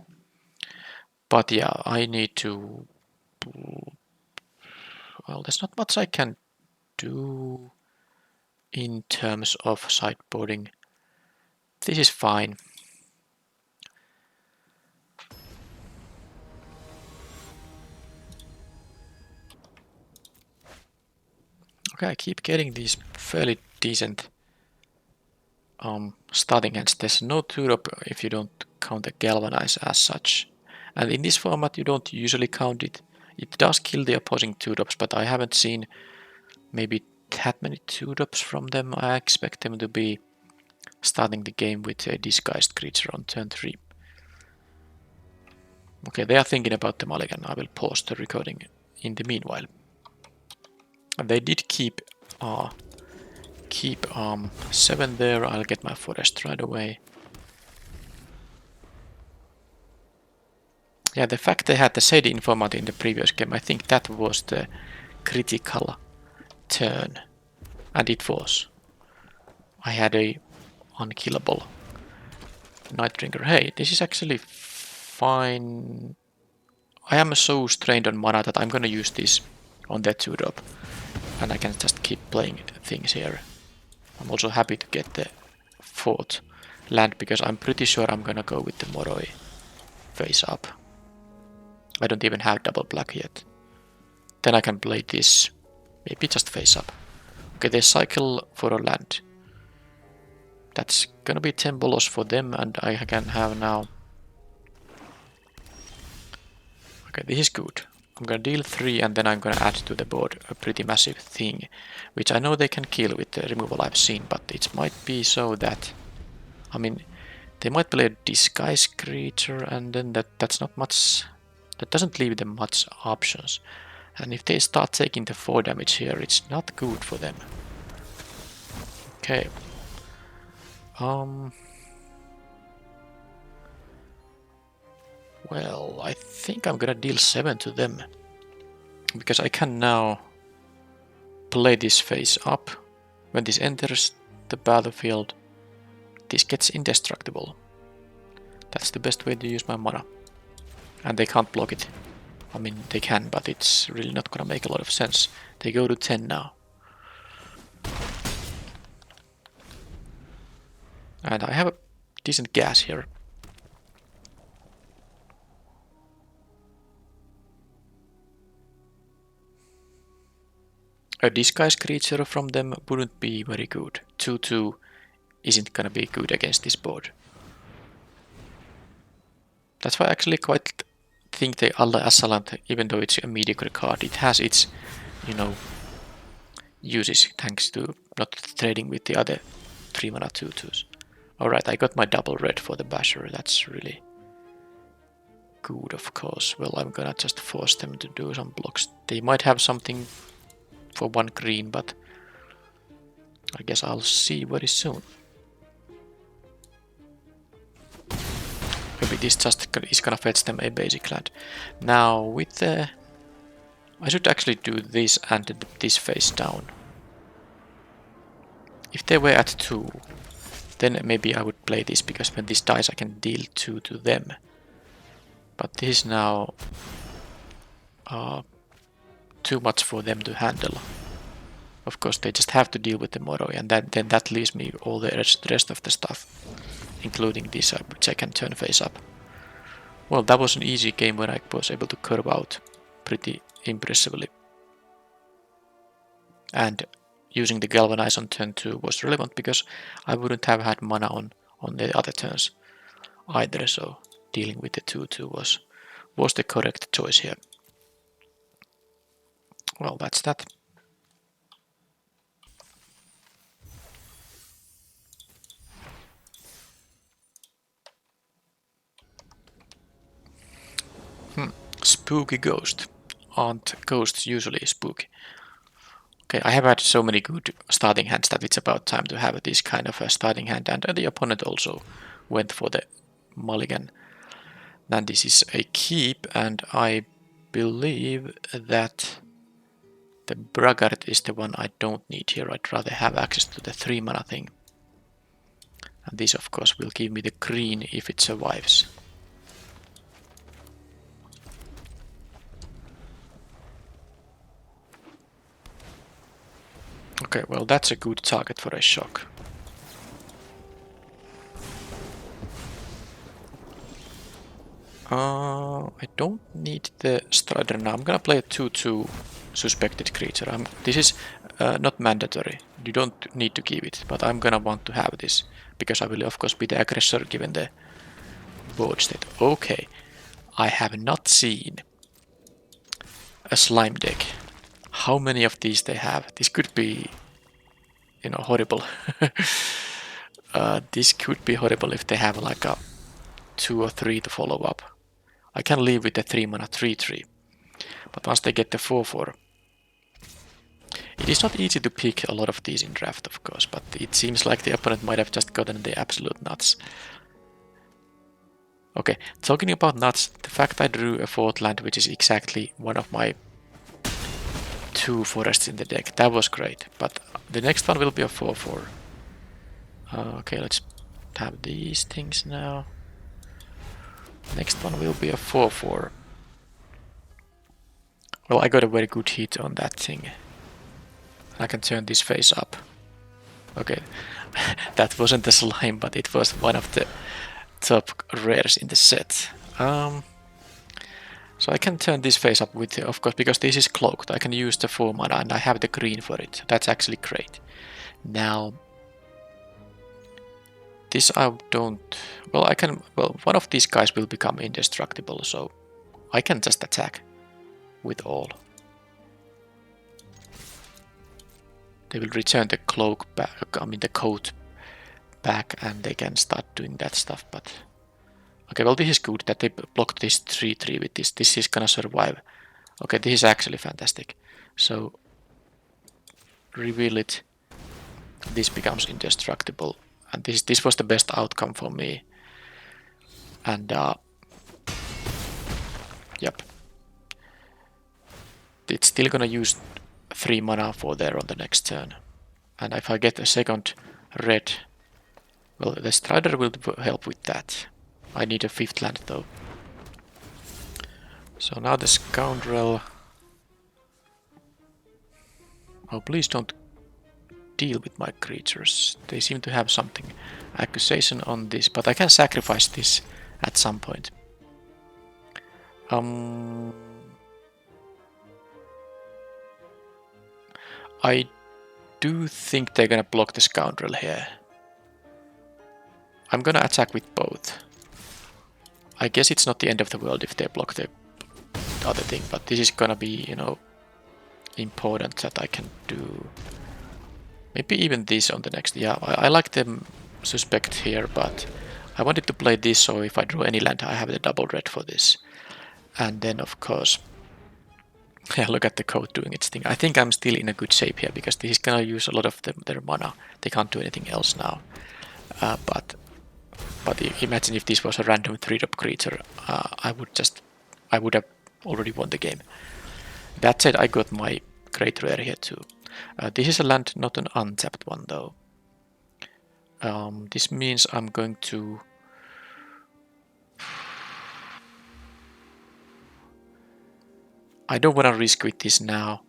But yeah, I need to... Well, there's not much I can do in terms of sideboarding. This is fine. Okay, I keep getting these fairly decent starting hands. There's no 2-drop if you don't count the Galvanize as such. And in this format you don't usually count it. It does kill the opposing 2-drops, but I haven't seen maybe that many 2-drops from them. I expect them to be starting the game with a disguised creature on turn 3. Okay, they are thinking about the mulligan. I will pause the recording in the meanwhile. And they did keep 7 there. I'll get my forest right away. Yeah, the fact they had the Shady Informant in the previous game, I think that was the critical turn. And it was. I had a unkillable Nightbringer. Hey, this is actually fine. I am so strained on mana that I'm gonna use this on that 2-drop. And I can just keep playing things here. I'm also happy to get the 4th land because I'm pretty sure I'm gonna go with the Moroi face up. I don't even have double black yet. Then I can play this, maybe just face up. Okay, they cycle for a land. That's gonna be 10 bolos for them, and I can have now... Okay, this is good. I'm gonna deal 3 and then I'm gonna add to the board a pretty massive thing, which I know they can kill with the removal I've seen, but it might be so that... I mean, they might play a disguise creature and then that's not much... That doesn't leave them much options. And if they start taking the 4 damage here, it's not good for them. Okay. Well, I think I'm gonna deal 7 to them. Because I can now play this face up. When this enters the battlefield, this gets indestructible. That's the best way to use my mana. And they can't block it. I mean, they can, but it's really not gonna make a lot of sense. They go to 10 now. And I have a decent gas here. A disguise creature from them wouldn't be very good. 2-2 isn't gonna be good against this board. That's why I actually quite think the Alla Assailant, even though it's a mediocre card, it has its, uses thanks to not trading with the other 3 mana 2-2s. Alright, I got my double red for the Basher. That's really good, of course. Well, I'm gonna just force them to do some blocks. They might have something for 1 green, but I guess I'll see very soon. Maybe this just is gonna fetch them a basic land. Now with the... I should actually do this and this face down. If they were at 2, then maybe I would play this, because when this dies I can deal 2 to them. But this is now too much for them to handle. Of course they just have to deal with the Moroi, and then that leaves me all the rest of the stuff, including this which I can turn face up. Well, that was an easy game where I was able to curve out pretty impressively. And using the Galvanize on turn 2 was relevant because I wouldn't have had mana on the other turns either, so dealing with the 2-2 was the correct choice here. Well, that's that. spooky ghost. Aren't ghosts usually spooky? Okay, I have had so many good starting hands that it's about time to have this kind of a starting hand, and the opponent also went for the mulligan. Then this is a keep, and I believe that the braggart is the one I don't need here. I'd rather have access to the 3 mana thing. And this of course will give me the green if it survives. Okay, well that's a good target for a shock. I don't need the Strider now. I'm gonna play a 2/2 suspected creature. This is not mandatory. You don't need to give it, but I'm gonna want to have this because I will of course be the aggressor given the board state. Okay, I have not seen a slime deck. How many of these they have? This could be, you know, horrible. This could be horrible if they have like a 2 or 3 to follow up. I can leave with the 3 mana 3/3, but once they get the 4/4, it is not easy to pick a lot of these in draft, of course, but it seems like the opponent might have just gotten the absolute nuts. Okay, talking about nuts, the fact I drew a 4th land, which is exactly one of my 2 forests in the deck, that was great, but the next one will be a 4/4. Okay, let's have these things now. Next one will be a 4/4. Well, I got a very good hit on that thing. I can turn this face up. Okay, that wasn't the slime, but it was one of the top rares in the set. So I can turn this face up with, of course, because this is cloaked. I can use the 4 mana and I have the green for it. That's actually great. Now, this I don't... Well, I can... Well, one of these guys will become indestructible, so I can just attack with all. They will return the cloak back, I mean the coat back, and they can start doing that stuff, but... Okay, well this is good that they blocked this 3/3 with this. This is gonna survive. Okay, this is actually fantastic. So, reveal it. This becomes indestructible. And this was the best outcome for me. And, yep. It's still gonna use 3 mana for there on the next turn. And if I get a second red, well, the Strider will help with that. I need a 5th land though. So now the Scoundrel... Oh, please don't deal with my creatures. They seem to have something. Accusation on this, but I can sacrifice this at some point. I do think they're gonna block the Scoundrel here. I'm gonna attack with both. I guess it's not the end of the world if they block the other thing, but this is gonna be, you know, important that I can do. Maybe even this on the next. Yeah, I like the suspect here, but I wanted to play this, so if I draw any land, I have the double red for this. And then, of course, yeah, look at the code doing its thing. I think I'm still in a good shape here, because this is gonna use a lot of their mana. They can't do anything else now. But imagine if this was a random 3-drop creature, I would have already won the game. That said, I got my great rare here too. This is a land, not an untapped one though. This means I'm going to... I don't want to risk with this now.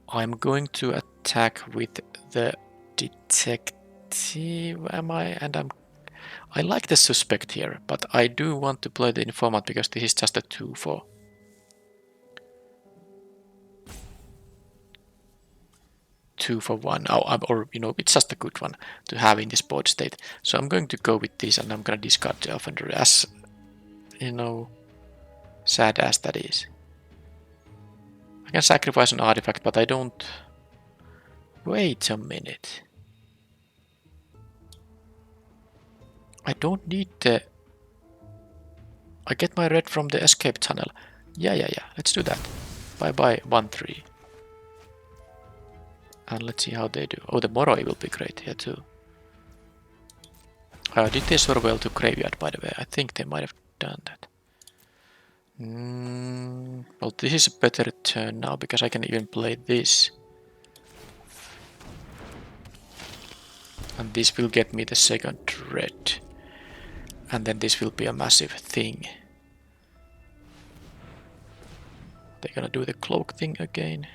I'm going to attack with the detective, am I? And I like the suspect here, but I do want to play the informant because this is just a 2/4. Two for one, or you know, it's just a good one to have in this board state. So I'm going to go with this, and I'm gonna discard the offender, as you know, sad as that is. I can sacrifice an artifact, but I don't... Wait a minute. I don't need the... I get my red from the escape tunnel. Yeah. Let's do that. Bye 1-3. And let's see how they do. Oh, the Moroi will be great here too. Did they surveil to graveyard, by the way? I think they might have done that. Well, this is a better turn now because I can even play this. And this will get me the second red. And then this will be a massive thing. They're gonna do the cloak thing again.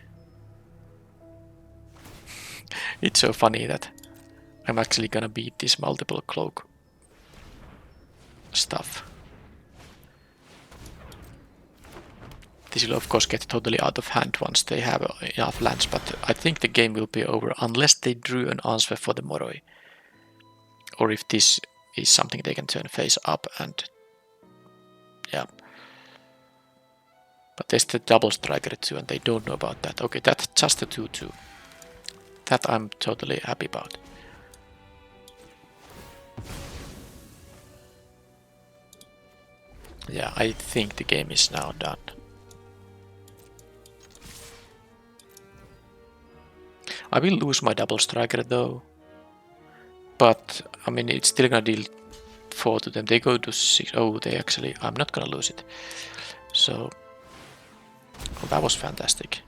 It's so funny that I'm actually gonna beat this multiple cloak stuff. This will of course get totally out of hand once they have enough lands, but I think the game will be over unless they drew an answer for the Moroi. Or if this is something they can turn face up and... yeah. But there's the double striker too and they don't know about that. Okay, that's just a 2-2. That I'm totally happy about. Yeah, I think the game is now done. I will lose my double striker though. But, I mean, it's still gonna deal 4 to them. They go to 6. Oh, they actually... I'm not gonna lose it. So... well, that was fantastic.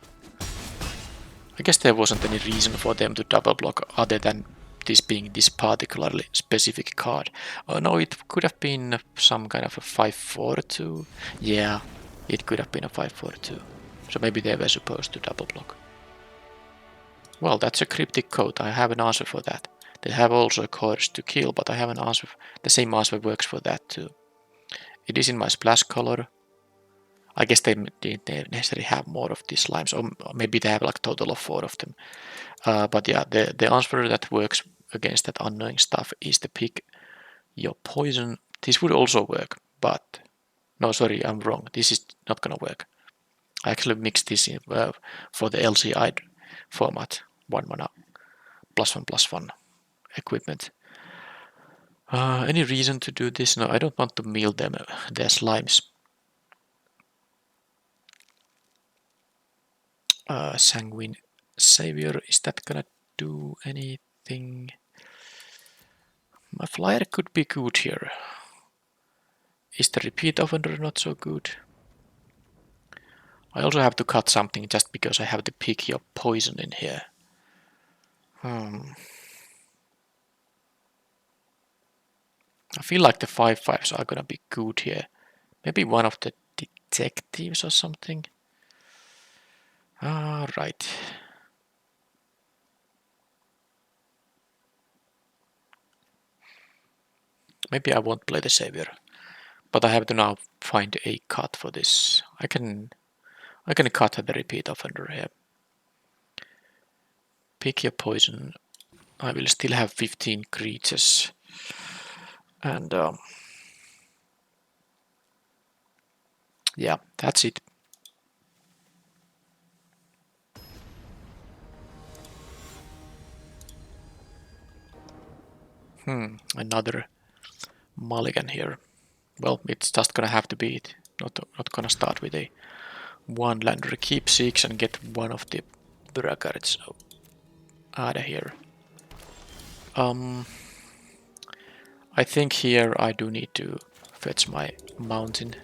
I guess there wasn't any reason for them to double block other than this being this particularly specific card. Oh no, it could have been some kind of a 5-4-2. Yeah, it could have been a 5-4-2. So maybe they were supposed to double block. Well, that's a cryptic code. I have an answer for that. They have also a course to kill, but I have an answer. The same answer works for that too. It is in my splash color. I guess they necessarily have more of these slimes, or maybe they have like a total of 4 of them. But yeah, the answer that works against that annoying stuff is to pick your poison. This would also work, but no, sorry, I'm wrong. This is not gonna work. I actually mixed this in for the LCI format. 1 mana +1/+1 equipment. Any reason to do this? No, I don't want to meal them, their slimes. Sanguine Savior, is that gonna do anything? My flyer could be good here. Is the repeat offender not so good? I also have to cut something just because I have to pick your poison in here. I feel like the 5/5s are gonna be good here. Maybe one of the detectives or something. Right. Maybe I won't play the savior. But I have to now find a cut for this. I can cut the repeat offender here. Pick your poison. I will still have 15 creatures. And yeah, that's it. Another mulligan here. Well, it's just gonna have to be it. Not gonna start with a 1-lander. Keep 6 and get one of the Bura cards out of here. I think here I do need to fetch my mountain.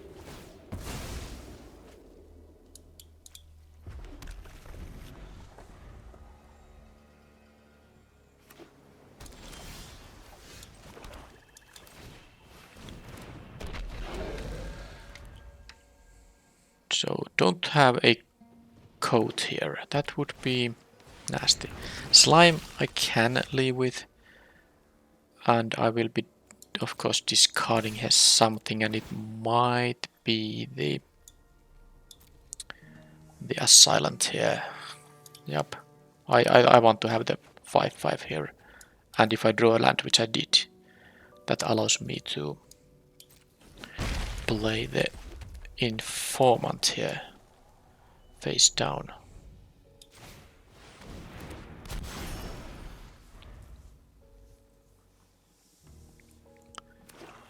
So don't have a coat here. That would be nasty. Slime I can live with. And I will be, of course, discarding here something, and it might be the assailant here. Yep. I want to have the 5/5 here. And if I draw a land, which I did, that allows me to play the informant here face down.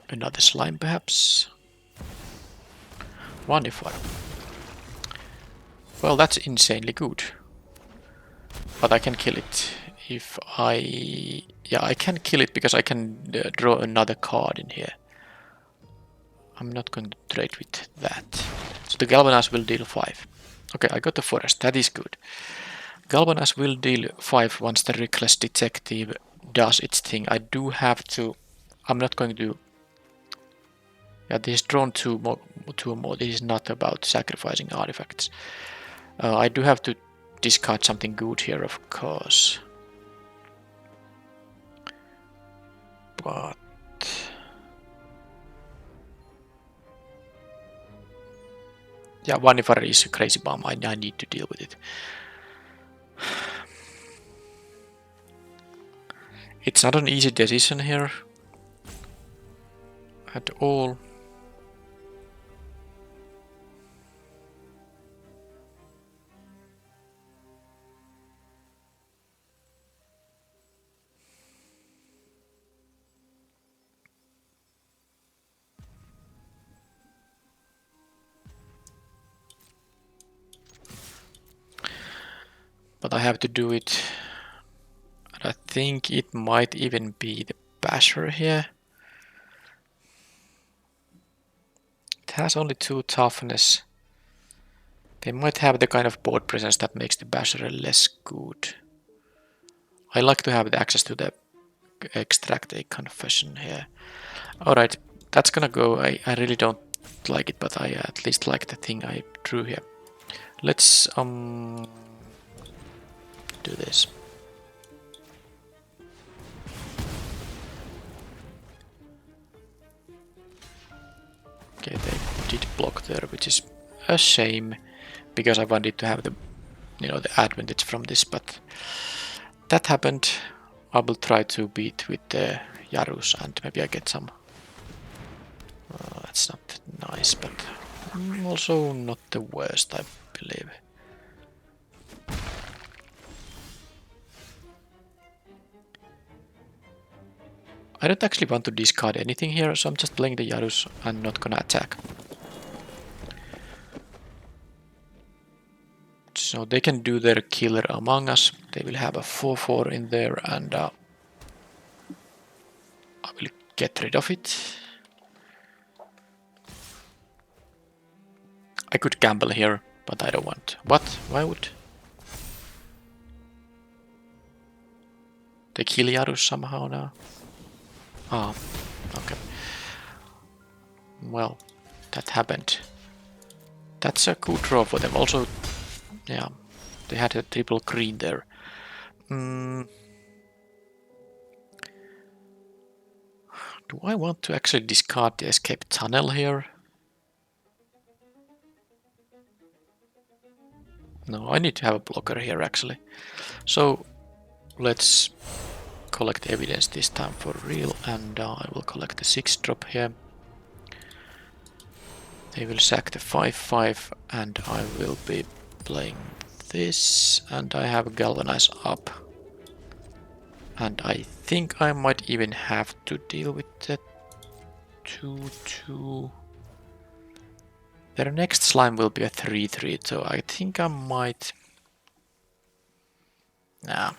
Another slime perhaps. Wonderful. Well, that's insanely good. But I can kill it if I... Yeah, I can kill it because I can draw another card in here. I'm not going to trade with that. So the Galvanize will deal 5. Okay, I got the Forest. That is good. Galvanize will deal 5 once the Reckless Detective does its thing. I do have to... I'm not going to... Yeah, this is drawn 2 more. This is not about sacrificing artifacts. I do have to discard something good here, of course. But... Yeah, Vanivar is a crazy bomb. I need to deal with it. It's not an easy decision here. At all. But I have to do it. And I think it might even be the Basher here. It has only 2 toughness. They might have the kind of board presence that makes the Basher less good. I like to have the access to the extract a confession here. Alright, that's gonna go. I really don't like it, but I at least like the thing I drew here. Let's do this. Okay, they did block there, which is a shame because I wanted to have the, you know, the advantage from this, but that happened. I will try to beat with the Yarus and maybe I get some. That's not nice, but also not the worst, I believe. I don't actually want to discard anything here, so I'm just playing the Yarus and not gonna attack. So they can do their Killer Among Us. They will have a 4/4 in there and I will get rid of it. I could gamble here, but I don't want. What? Why would they kill Yarus somehow now? Ah, okay. Well, that happened. That's a good draw for them. Also, yeah, they had a triple green there. Do I want to actually discard the escape tunnel here? No, I need to have a blocker here actually. So let's collect evidence this time for real, and I will collect the 6-drop here. They will sack the 5/5 and I will be playing this, and I have Galvanize up. And I think I might even have to deal with the 2/2. Their next slime will be a 3/3, so I think I might... Nah.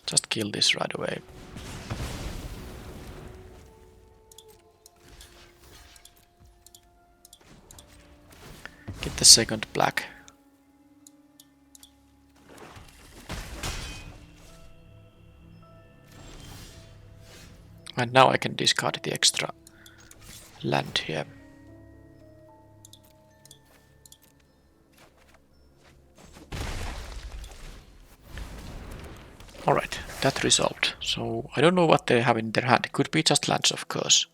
Just kill this right away. Get the second black. And now I can discard the extra land here. Alright, that resolved. So I don't know what they have in their hand. It could be just lands, of course.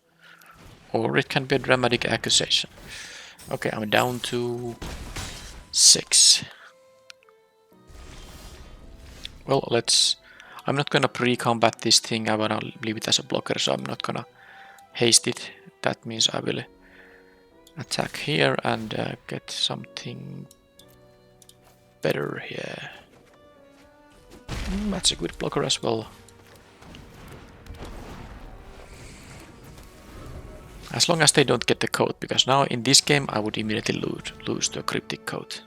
Or it can be a dramatic accusation. Okay, I'm down to 6. Well, let's... I'm not gonna pre-combat this thing. I wanna leave it as a blocker, so I'm not gonna haste it. That means I will attack here and get something better here. That's a good blocker as well. As long as they don't get the code, because now in this game I would immediately lose to a cryptic code.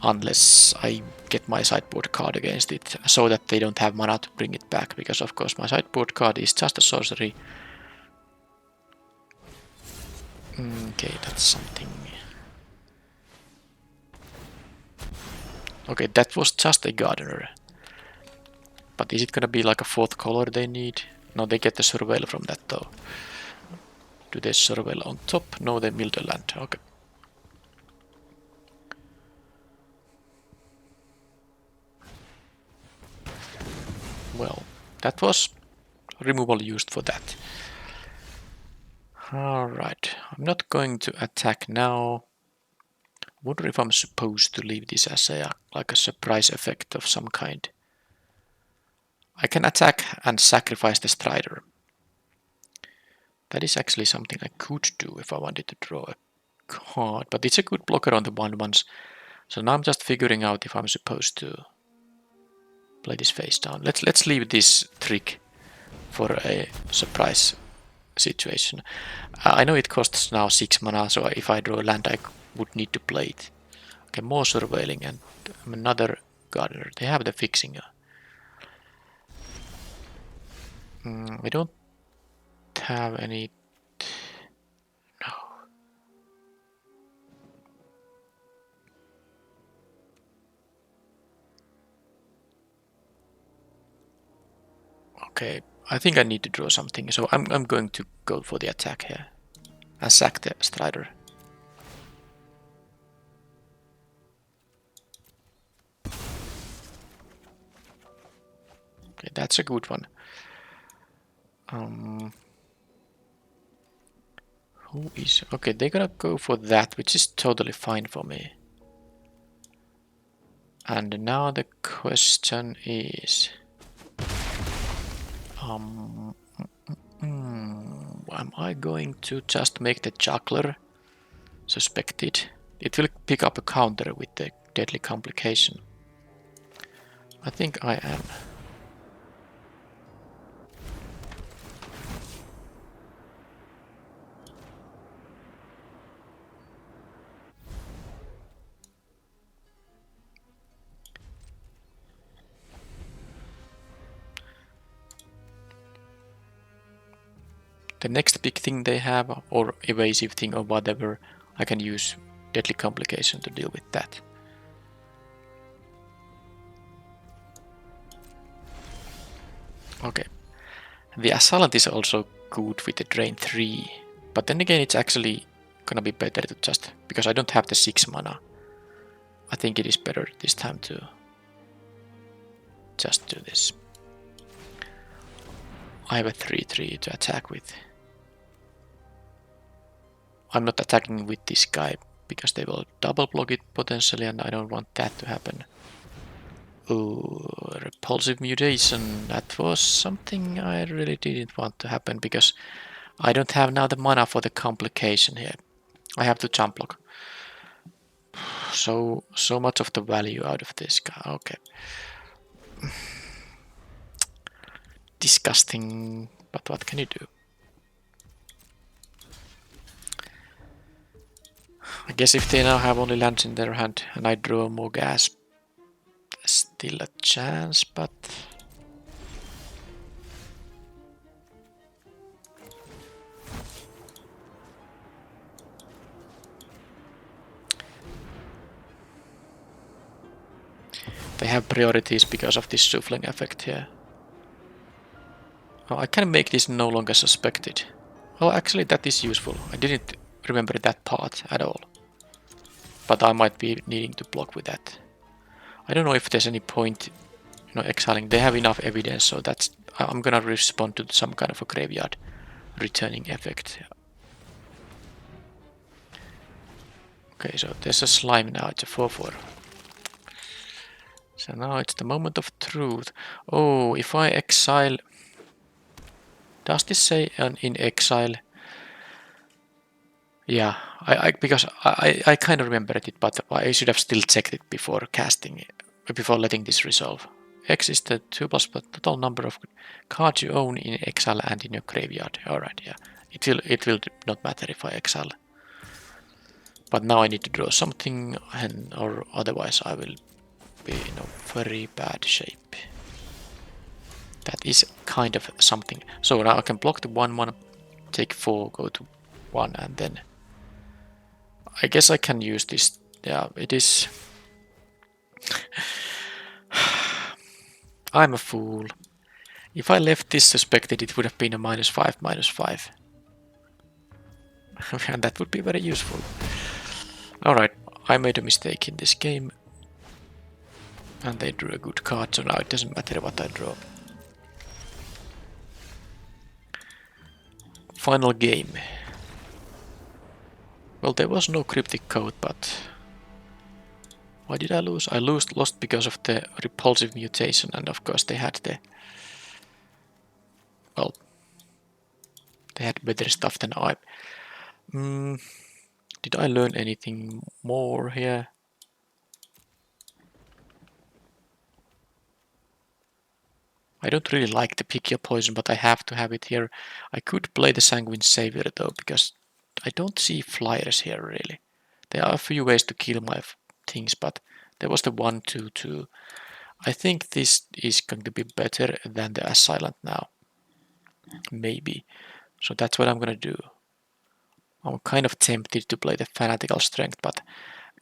unless I get my sideboard card against it, so that they don't have mana to bring it back, because of course my sideboard card is just a sorcery. Okay, that's something. Okay, that was just a gardener. But is it gonna be like a fourth color they need? No, they get the surveil from that though. Do they surveil on top? No, they mill the land. Okay. Well, that was removal used for that. Alright, I'm not going to attack now. Wonder if I'm supposed to leave this as a like a surprise effect of some kind. I can attack and sacrifice the Strider. That is actually something I could do if I wanted to draw a card, but it's a good blocker on the 1/1s. So now I'm just figuring out if I'm supposed to play this face down. Let's leave this trick for a surprise situation. I know it costs now 6 mana, so if I draw a land I would need to play it. Okay, more surveilling and another gardener. They have the fixing. We don't have any. No. Okay, I think I need to draw something, so I'm going to go for the attack here and sack the Strider. Okay, that's a good one. Who is... Okay, they're gonna go for that, which is totally fine for me. And now the question is... am I going to just make the juggler suspected? It will pick up a counter with the deadly complication. I think I am. The next big thing they have, or evasive thing or whatever, I can use deadly complication to deal with that. Okay. The Assailant is also good with the drain 3, but then again it's actually gonna be better to just, because I don't have the 6 mana, I think it is better this time to just do this. I have a 3/3 to attack with. I'm not attacking with this guy because they will double block it potentially, and I don't want that to happen. Oh, repulsive mutation. That was something I really didn't want to happen because I don't have now the mana for the complication here. I have to jump block. So much of the value out of this guy. Okay. Disgusting, but what can you do? I guess if they now have only lands in their hand and I draw more gas, there's still a chance, but... They have priorities because of this shuffling effect here. Oh, I can make this no longer suspected. Well, actually that is useful. I didn't remember that part at all. But I might be needing to block with that. I don't know if there's any point, exiling. They have enough evidence, so that's... I'm gonna respond to some kind of a graveyard returning effect. Okay, so there's a slime now. It's a 4/4. So now it's the moment of truth. Oh, if I exile... Does this say in exile? Yeah, because I kind of remembered it, but I should have still checked it before casting, before letting this resolve. X is the 2+ total number of cards you own in exile and in your graveyard. Alright, yeah. It will not matter if I exile. But now I need to draw something, and or otherwise I will be in a very bad shape. That is kind of something. So now I can block the 1/1, take 4, go to 1, and then I guess I can use this. Yeah, it is. I'm a fool. If I left this suspected, it would have been a -5, -5. And that would be very useful. Alright, I made a mistake in this game. And they drew a good card, so now it doesn't matter what I draw. Final game. Well, there was no cryptic code, but why did I lose? I lost because of the repulsive mutation, and of course they had the... Well, they had better stuff than I. Did I learn anything more here? I don't really like the pick your poison, but I have to have it here. I could play the Sanguine Savior though, because I don't see flyers here really. There are a few ways to kill my things, but there was the 1/2/2. I think this is going to be better than the Assailant now. Maybe. So that's what I'm gonna do. I'm kind of tempted to play the Fanatical Strength, but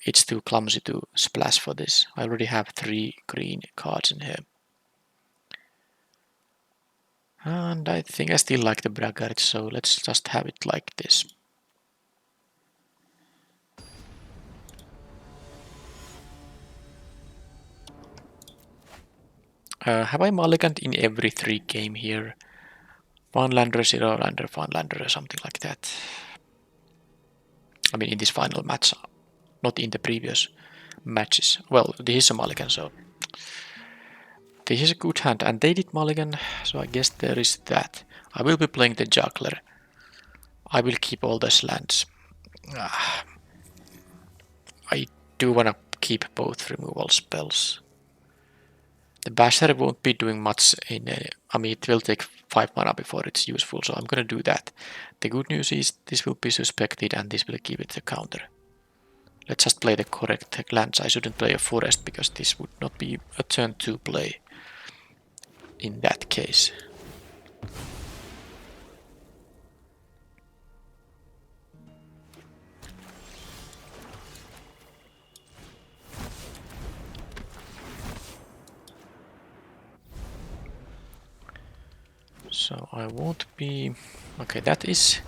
it's too clumsy to splash for this. I already have 3 green cards in here. And I think I still like the Braggart, so let's just have it like this. Have I mulliganed in every 3 game here? 1 lander, 0 lander, 1 lander, or something like that. I mean, in this final match, not in the previous matches. Well, this is a mulligan, so this is a good hand, and they did mulligan, so I guess there is that. I will be playing the Juggler. I will keep all those lands. I do want to keep both removal spells. The Basher won't be doing much in I mean, it will take 5 mana before it's useful, so I'm gonna do that. The good news is this will be suspected and this will give it the counter. Let's just play the correct lands. I shouldn't play a forest because this would not be a turn 2 play in that case. So I won't be... Okay, that is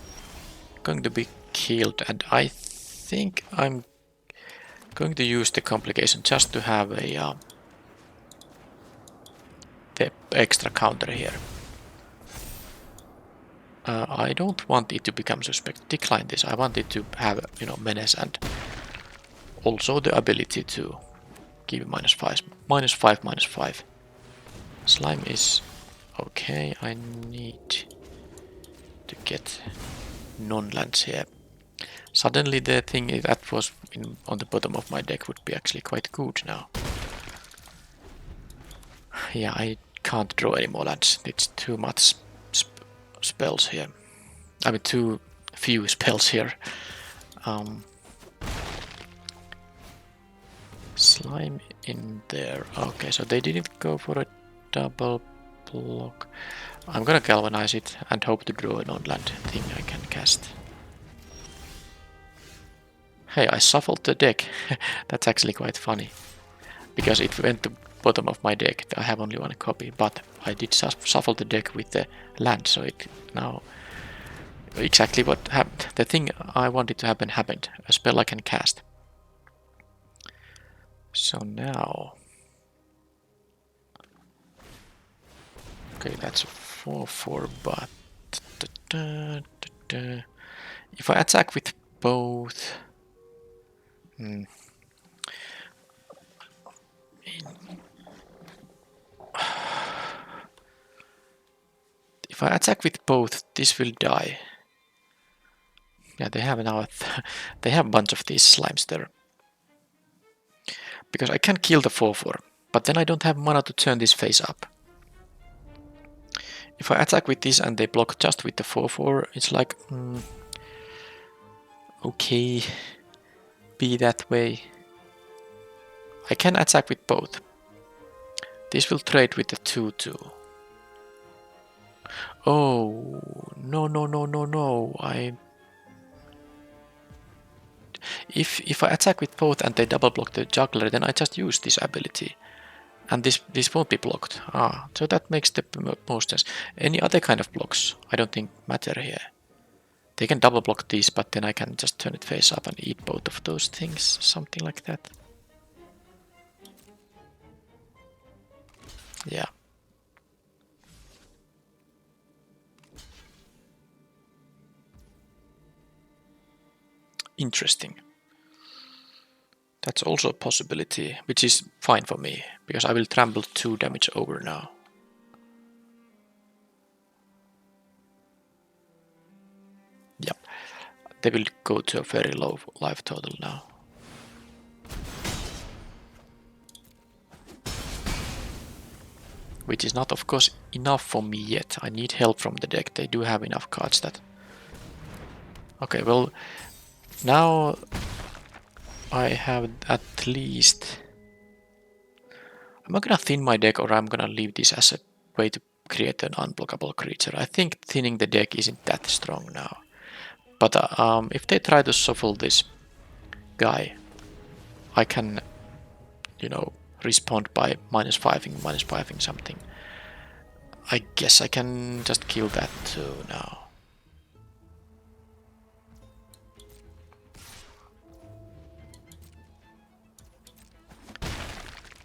going to be killed, and I think I'm going to use the complication just to have a the extra counter here. I don't want it to become suspect. Decline this. I want it to have, you know, menace and also the ability to give -5, -5, -5. Slime is okay. I need to get non-lands here. Suddenly the thing that was on the bottom of my deck would be actually quite good now. Yeah, I can't draw any more lands. It's too much spells here. I mean, too few spells here. Slime in there. Okay, so they didn't go for a double block. I'm gonna galvanize it and hope to draw a non-land thing I can cast. Hey, I shuffled the deck. That's actually quite funny. Because it went to bottom of my deck. I have only 1 copy, but I did shuffle the deck with the land, so it now exactly what happened. The thing I wanted to happen happened. A spell I can cast. So now... Okay, that's a 4/4, but... If I attack with both... If I attack with both, this will die. Yeah, they have now they have a bunch of these slimes there. Because I can kill the 4/4, but then I don't have mana to turn this face up. If I attack with this and they block just with the 4/4, it's like... okay... be that way. I can attack with both. This will trade with the 2-2. Oh, no, no, no, no, no. If I attack with both and they double block the juggler, then I just use this ability. And this won't be blocked. So that makes the most sense. Any other kind of blocks I don't think matter here. They can double block these, but then I can just turn it face up and eat both of those things. Something like that. Yeah. Interesting. That's also a possibility, which is fine for me, because I will trample 2 damage over now. Yep. They will go to a very low life total now. Which is not, of course, enough for me yet. I need help from the deck. They do have enough cards that... Okay, well, now I have at least... I'm not gonna thin my deck, or I'm gonna leave this as a way to create an unblockable creature. I think thinning the deck isn't that strong now. But if they try to shuffle this guy, I can, you know, respond by -5ing something. I guess I can just kill that too now.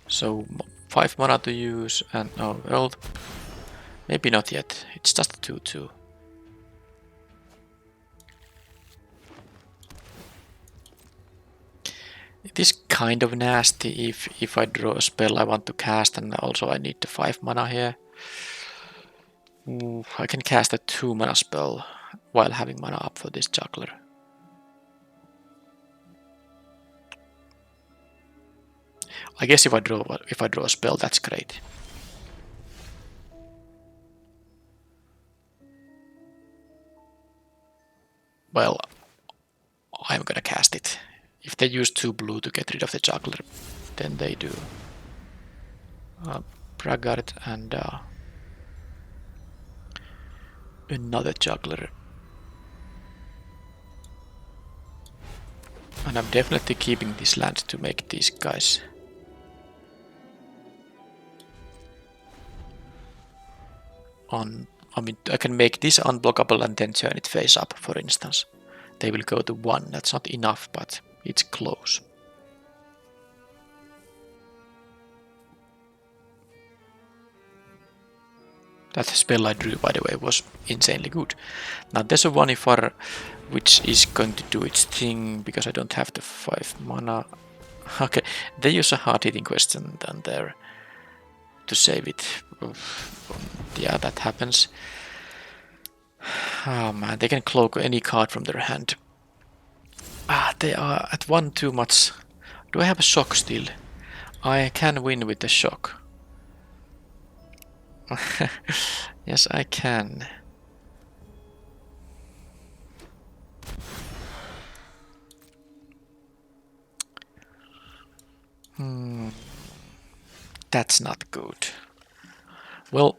So 5 mana to use, and oh well, maybe not yet. It's just a 2-2. It is kind of nasty if I draw a spell I want to cast, and also I need the 5 mana here. I can cast a 2 mana spell while having mana up for this juggler. I guess if I draw a spell, that's great. Well, I'm gonna cast it. If they use 2 blue to get rid of the juggler, then they do. Braggart and another juggler. And I'm definitely keeping this land to make these guys. I mean, I can make this unblockable and then turn it face up, for instance. They will go to 1. That's not enough, but it's close. That spell I drew, by the way, was insanely good. Now there's a 1-ifar which is going to do its thing because I don't have the 5 mana. Okay, they use a hard-hitting question down there to save it. Yeah, that happens. Oh man, they can cloak any card from their hand. They are at 1 too much. Do I have a shock still? I can win with the shock. Yes, I can. That's not good. Well,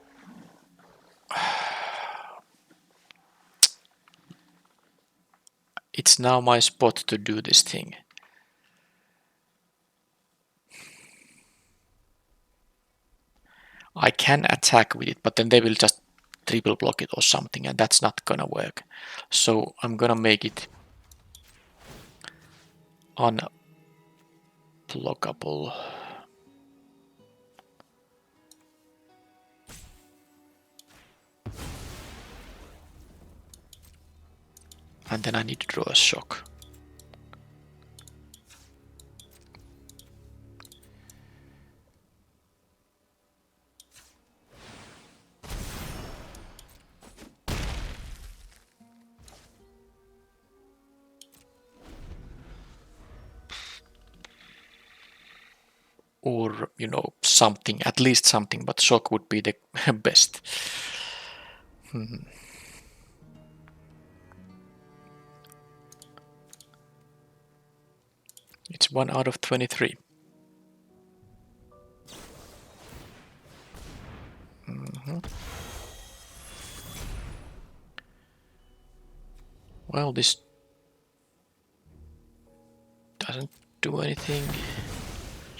it's now my spot to do this thing. I can attack with it, but then they will just triple block it or something, and that's not gonna work. So I'm gonna make it unblockable. And then I need to draw a shock. Or, you know, something, at least something, but shock would be the best. It's 1 out of 23. Well, this doesn't do anything.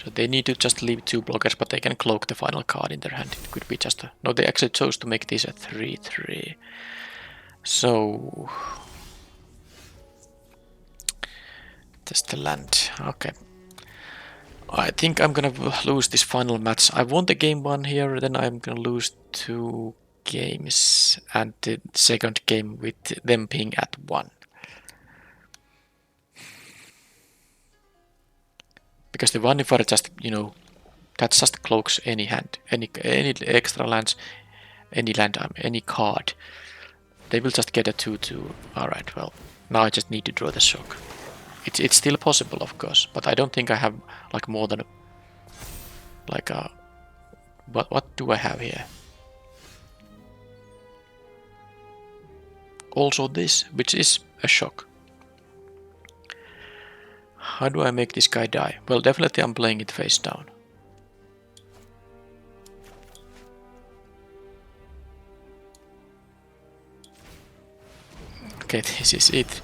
So they need to just leave 2 blockers, but they can cloak the final card in their hand. It could be just a... No, they actually chose to make this a 3-3. So... Just the land. Okay. I think I'm gonna lose this final match. I won the game 1 here, then I'm gonna lose 2 games. And the second game with them being at 1. Because the one if I just, you know, that just cloaks any hand, any extra lands, any land, any card. They will just get a 2-2. Alright, well, now I just need to draw the shock. It's still possible, of course, but I don't think I have like more than like a... What do I have here? Also this, which is a shock. How do I make this guy die? Well, definitely I'm playing it face down. Okay, this is it.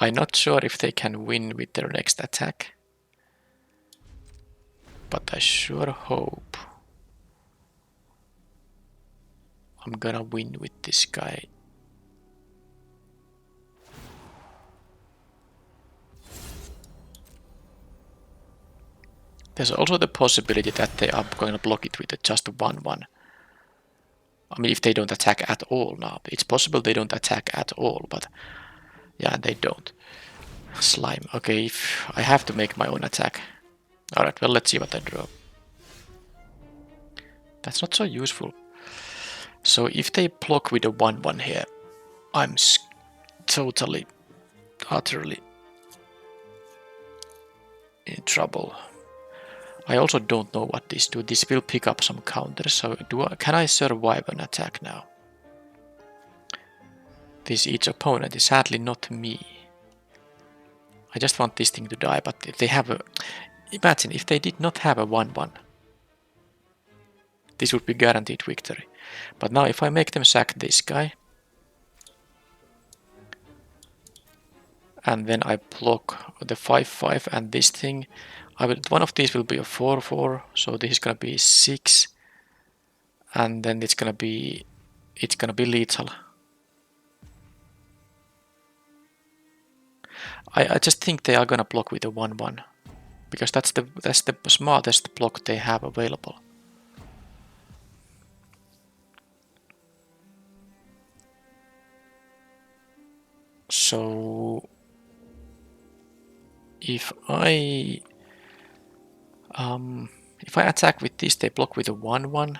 I'm not sure if they can win with their next attack. But I sure hope I'm gonna win with this guy. There's also the possibility that they are going to block it with just 1-1. I mean, if they don't attack at all now. It's possible they don't attack at all, but yeah, they don't. Slime. Okay, if I have to make my own attack. Alright, well, let's see what I draw. That's not so useful. So if they block with a 1-1 here, I'm totally, utterly in trouble. I also don't know what this do. This will pick up some counters, so can I survive an attack now? This each opponent is sadly not me. I just want this thing to die, but if they have a... Imagine if they did not have a 1-1. This would be guaranteed victory. But now if I make them sack this guy, and then I block the 5-5 and this thing, one of these will be a 4-4, so this is gonna be 6, and then it's gonna be lethal. I just think they are gonna block with a 1-1, because that's the smartest block they have available. So if I attack with this, they block with a 1-1,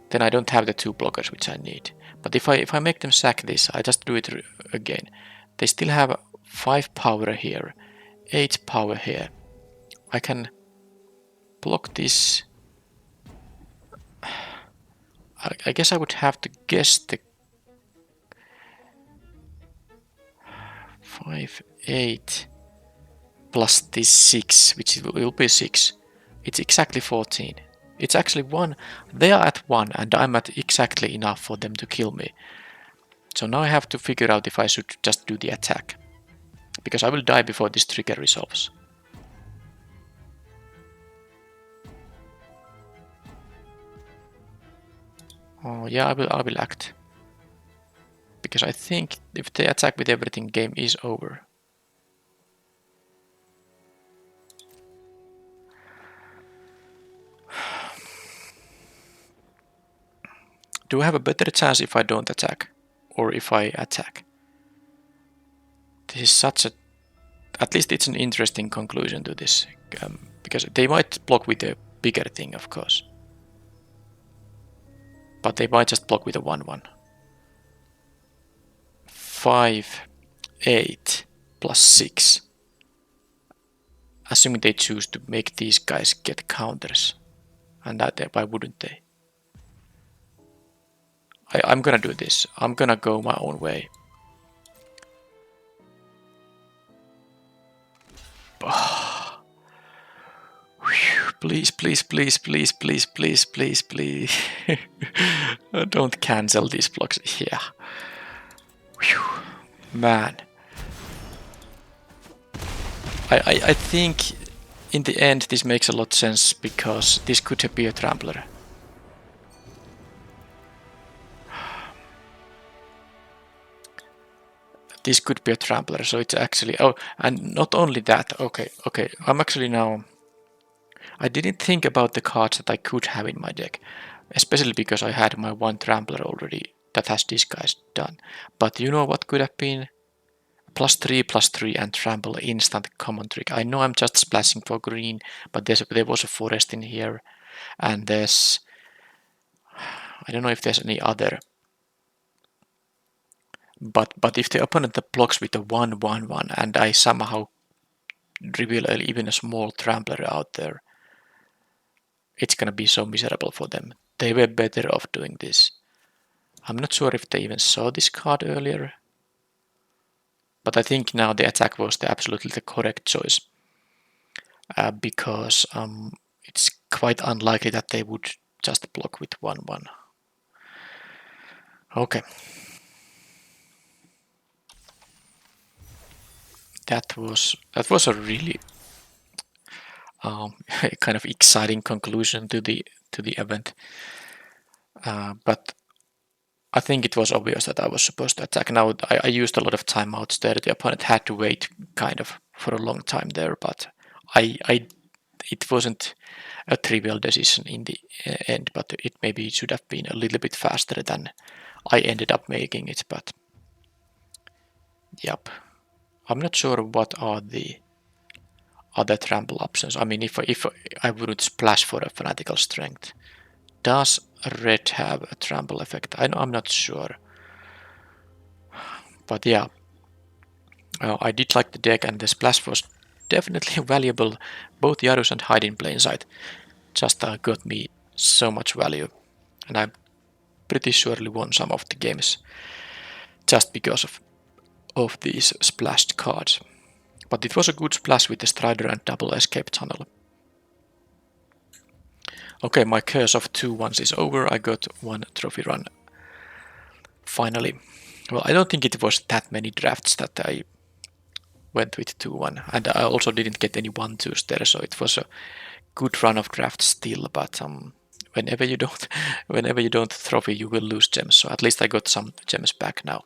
then I don't have the 2 blockers which I need. But if I make them sack this, I just do it again. They still have 5 power here, 8 power here. I can block this. I guess I would have to guess the 5, 8 plus this 6, which will be 6. It's exactly 14. It's actually 1. They are at 1 and I'm at exactly enough for them to kill me. So now I have to figure out if I should just do the attack. Because I will die before this trigger resolves. Oh yeah, I will act. Because I think if they attack with everything, game is over. Do I have a better chance if I don't attack? Or if I attack? This is such a... At least it's an interesting conclusion to this. Because they might block with a bigger thing, of course. But they might just block with a 1-1. 5, 8 plus 6. Assuming they choose to make these guys get counters. And why wouldn't they? I'm gonna do this. I'm gonna go my own way. Please, please, please, please, please, please, please, please. Don't cancel these blocks. Yeah. Whew. Man. I think in the end this makes a lot of sense because this could be a trampler. This could be a trampler, so it's actually... Oh, and not only that. Okay, I'm actually now... I didn't think about the cards that I could have in my deck, especially because I had my one trampler already that has disguise done. But you know what could have been? +3/+3 and trample instant common trick. I know I'm just splashing for green, but there was a forest in here, and there's... I don't know if there's any other. But if the opponent blocks with a 1/1/1 and I somehow reveal even a small trampler out there, it's gonna be so miserable for them. They were better off doing this. I'm not sure if they even saw this card earlier, but I think now the attack was absolutely the correct choice, because it's quite unlikely that they would just block with 1/1. Okay. That was a really kind of exciting conclusion to the event. But I think it was obvious that I was supposed to attack. Now I used a lot of timeouts there. The opponent had to wait kind of for a long time there, but it wasn't a trivial decision in the end. But it maybe should have been a little bit faster than I ended up making it. But yep, I'm not sure what are the other trample options. I mean, if I wouldn't splash for a fanatical strength, does red have a trample effect? I'm not sure. But yeah, I did like the deck, and the splash was definitely valuable. Both Yarus and Hide in Plain Sight just got me so much value, and I pretty surely won some of the games just because of these splashed cards. But it was a good splash with the Strider and double escape tunnel. Okay, my curse of 2-1s is over. I got one trophy run. Finally. Well, I don't think it was that many drafts that I went with 2-1. And I also didn't get any 1-2s there, so it was a good run of drafts still. But whenever you don't trophy, you will lose gems. So at least I got some gems back now.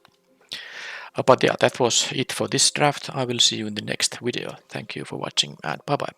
But yeah, that was it for this draft. I will see you in the next video. Thank you for watching, and bye bye.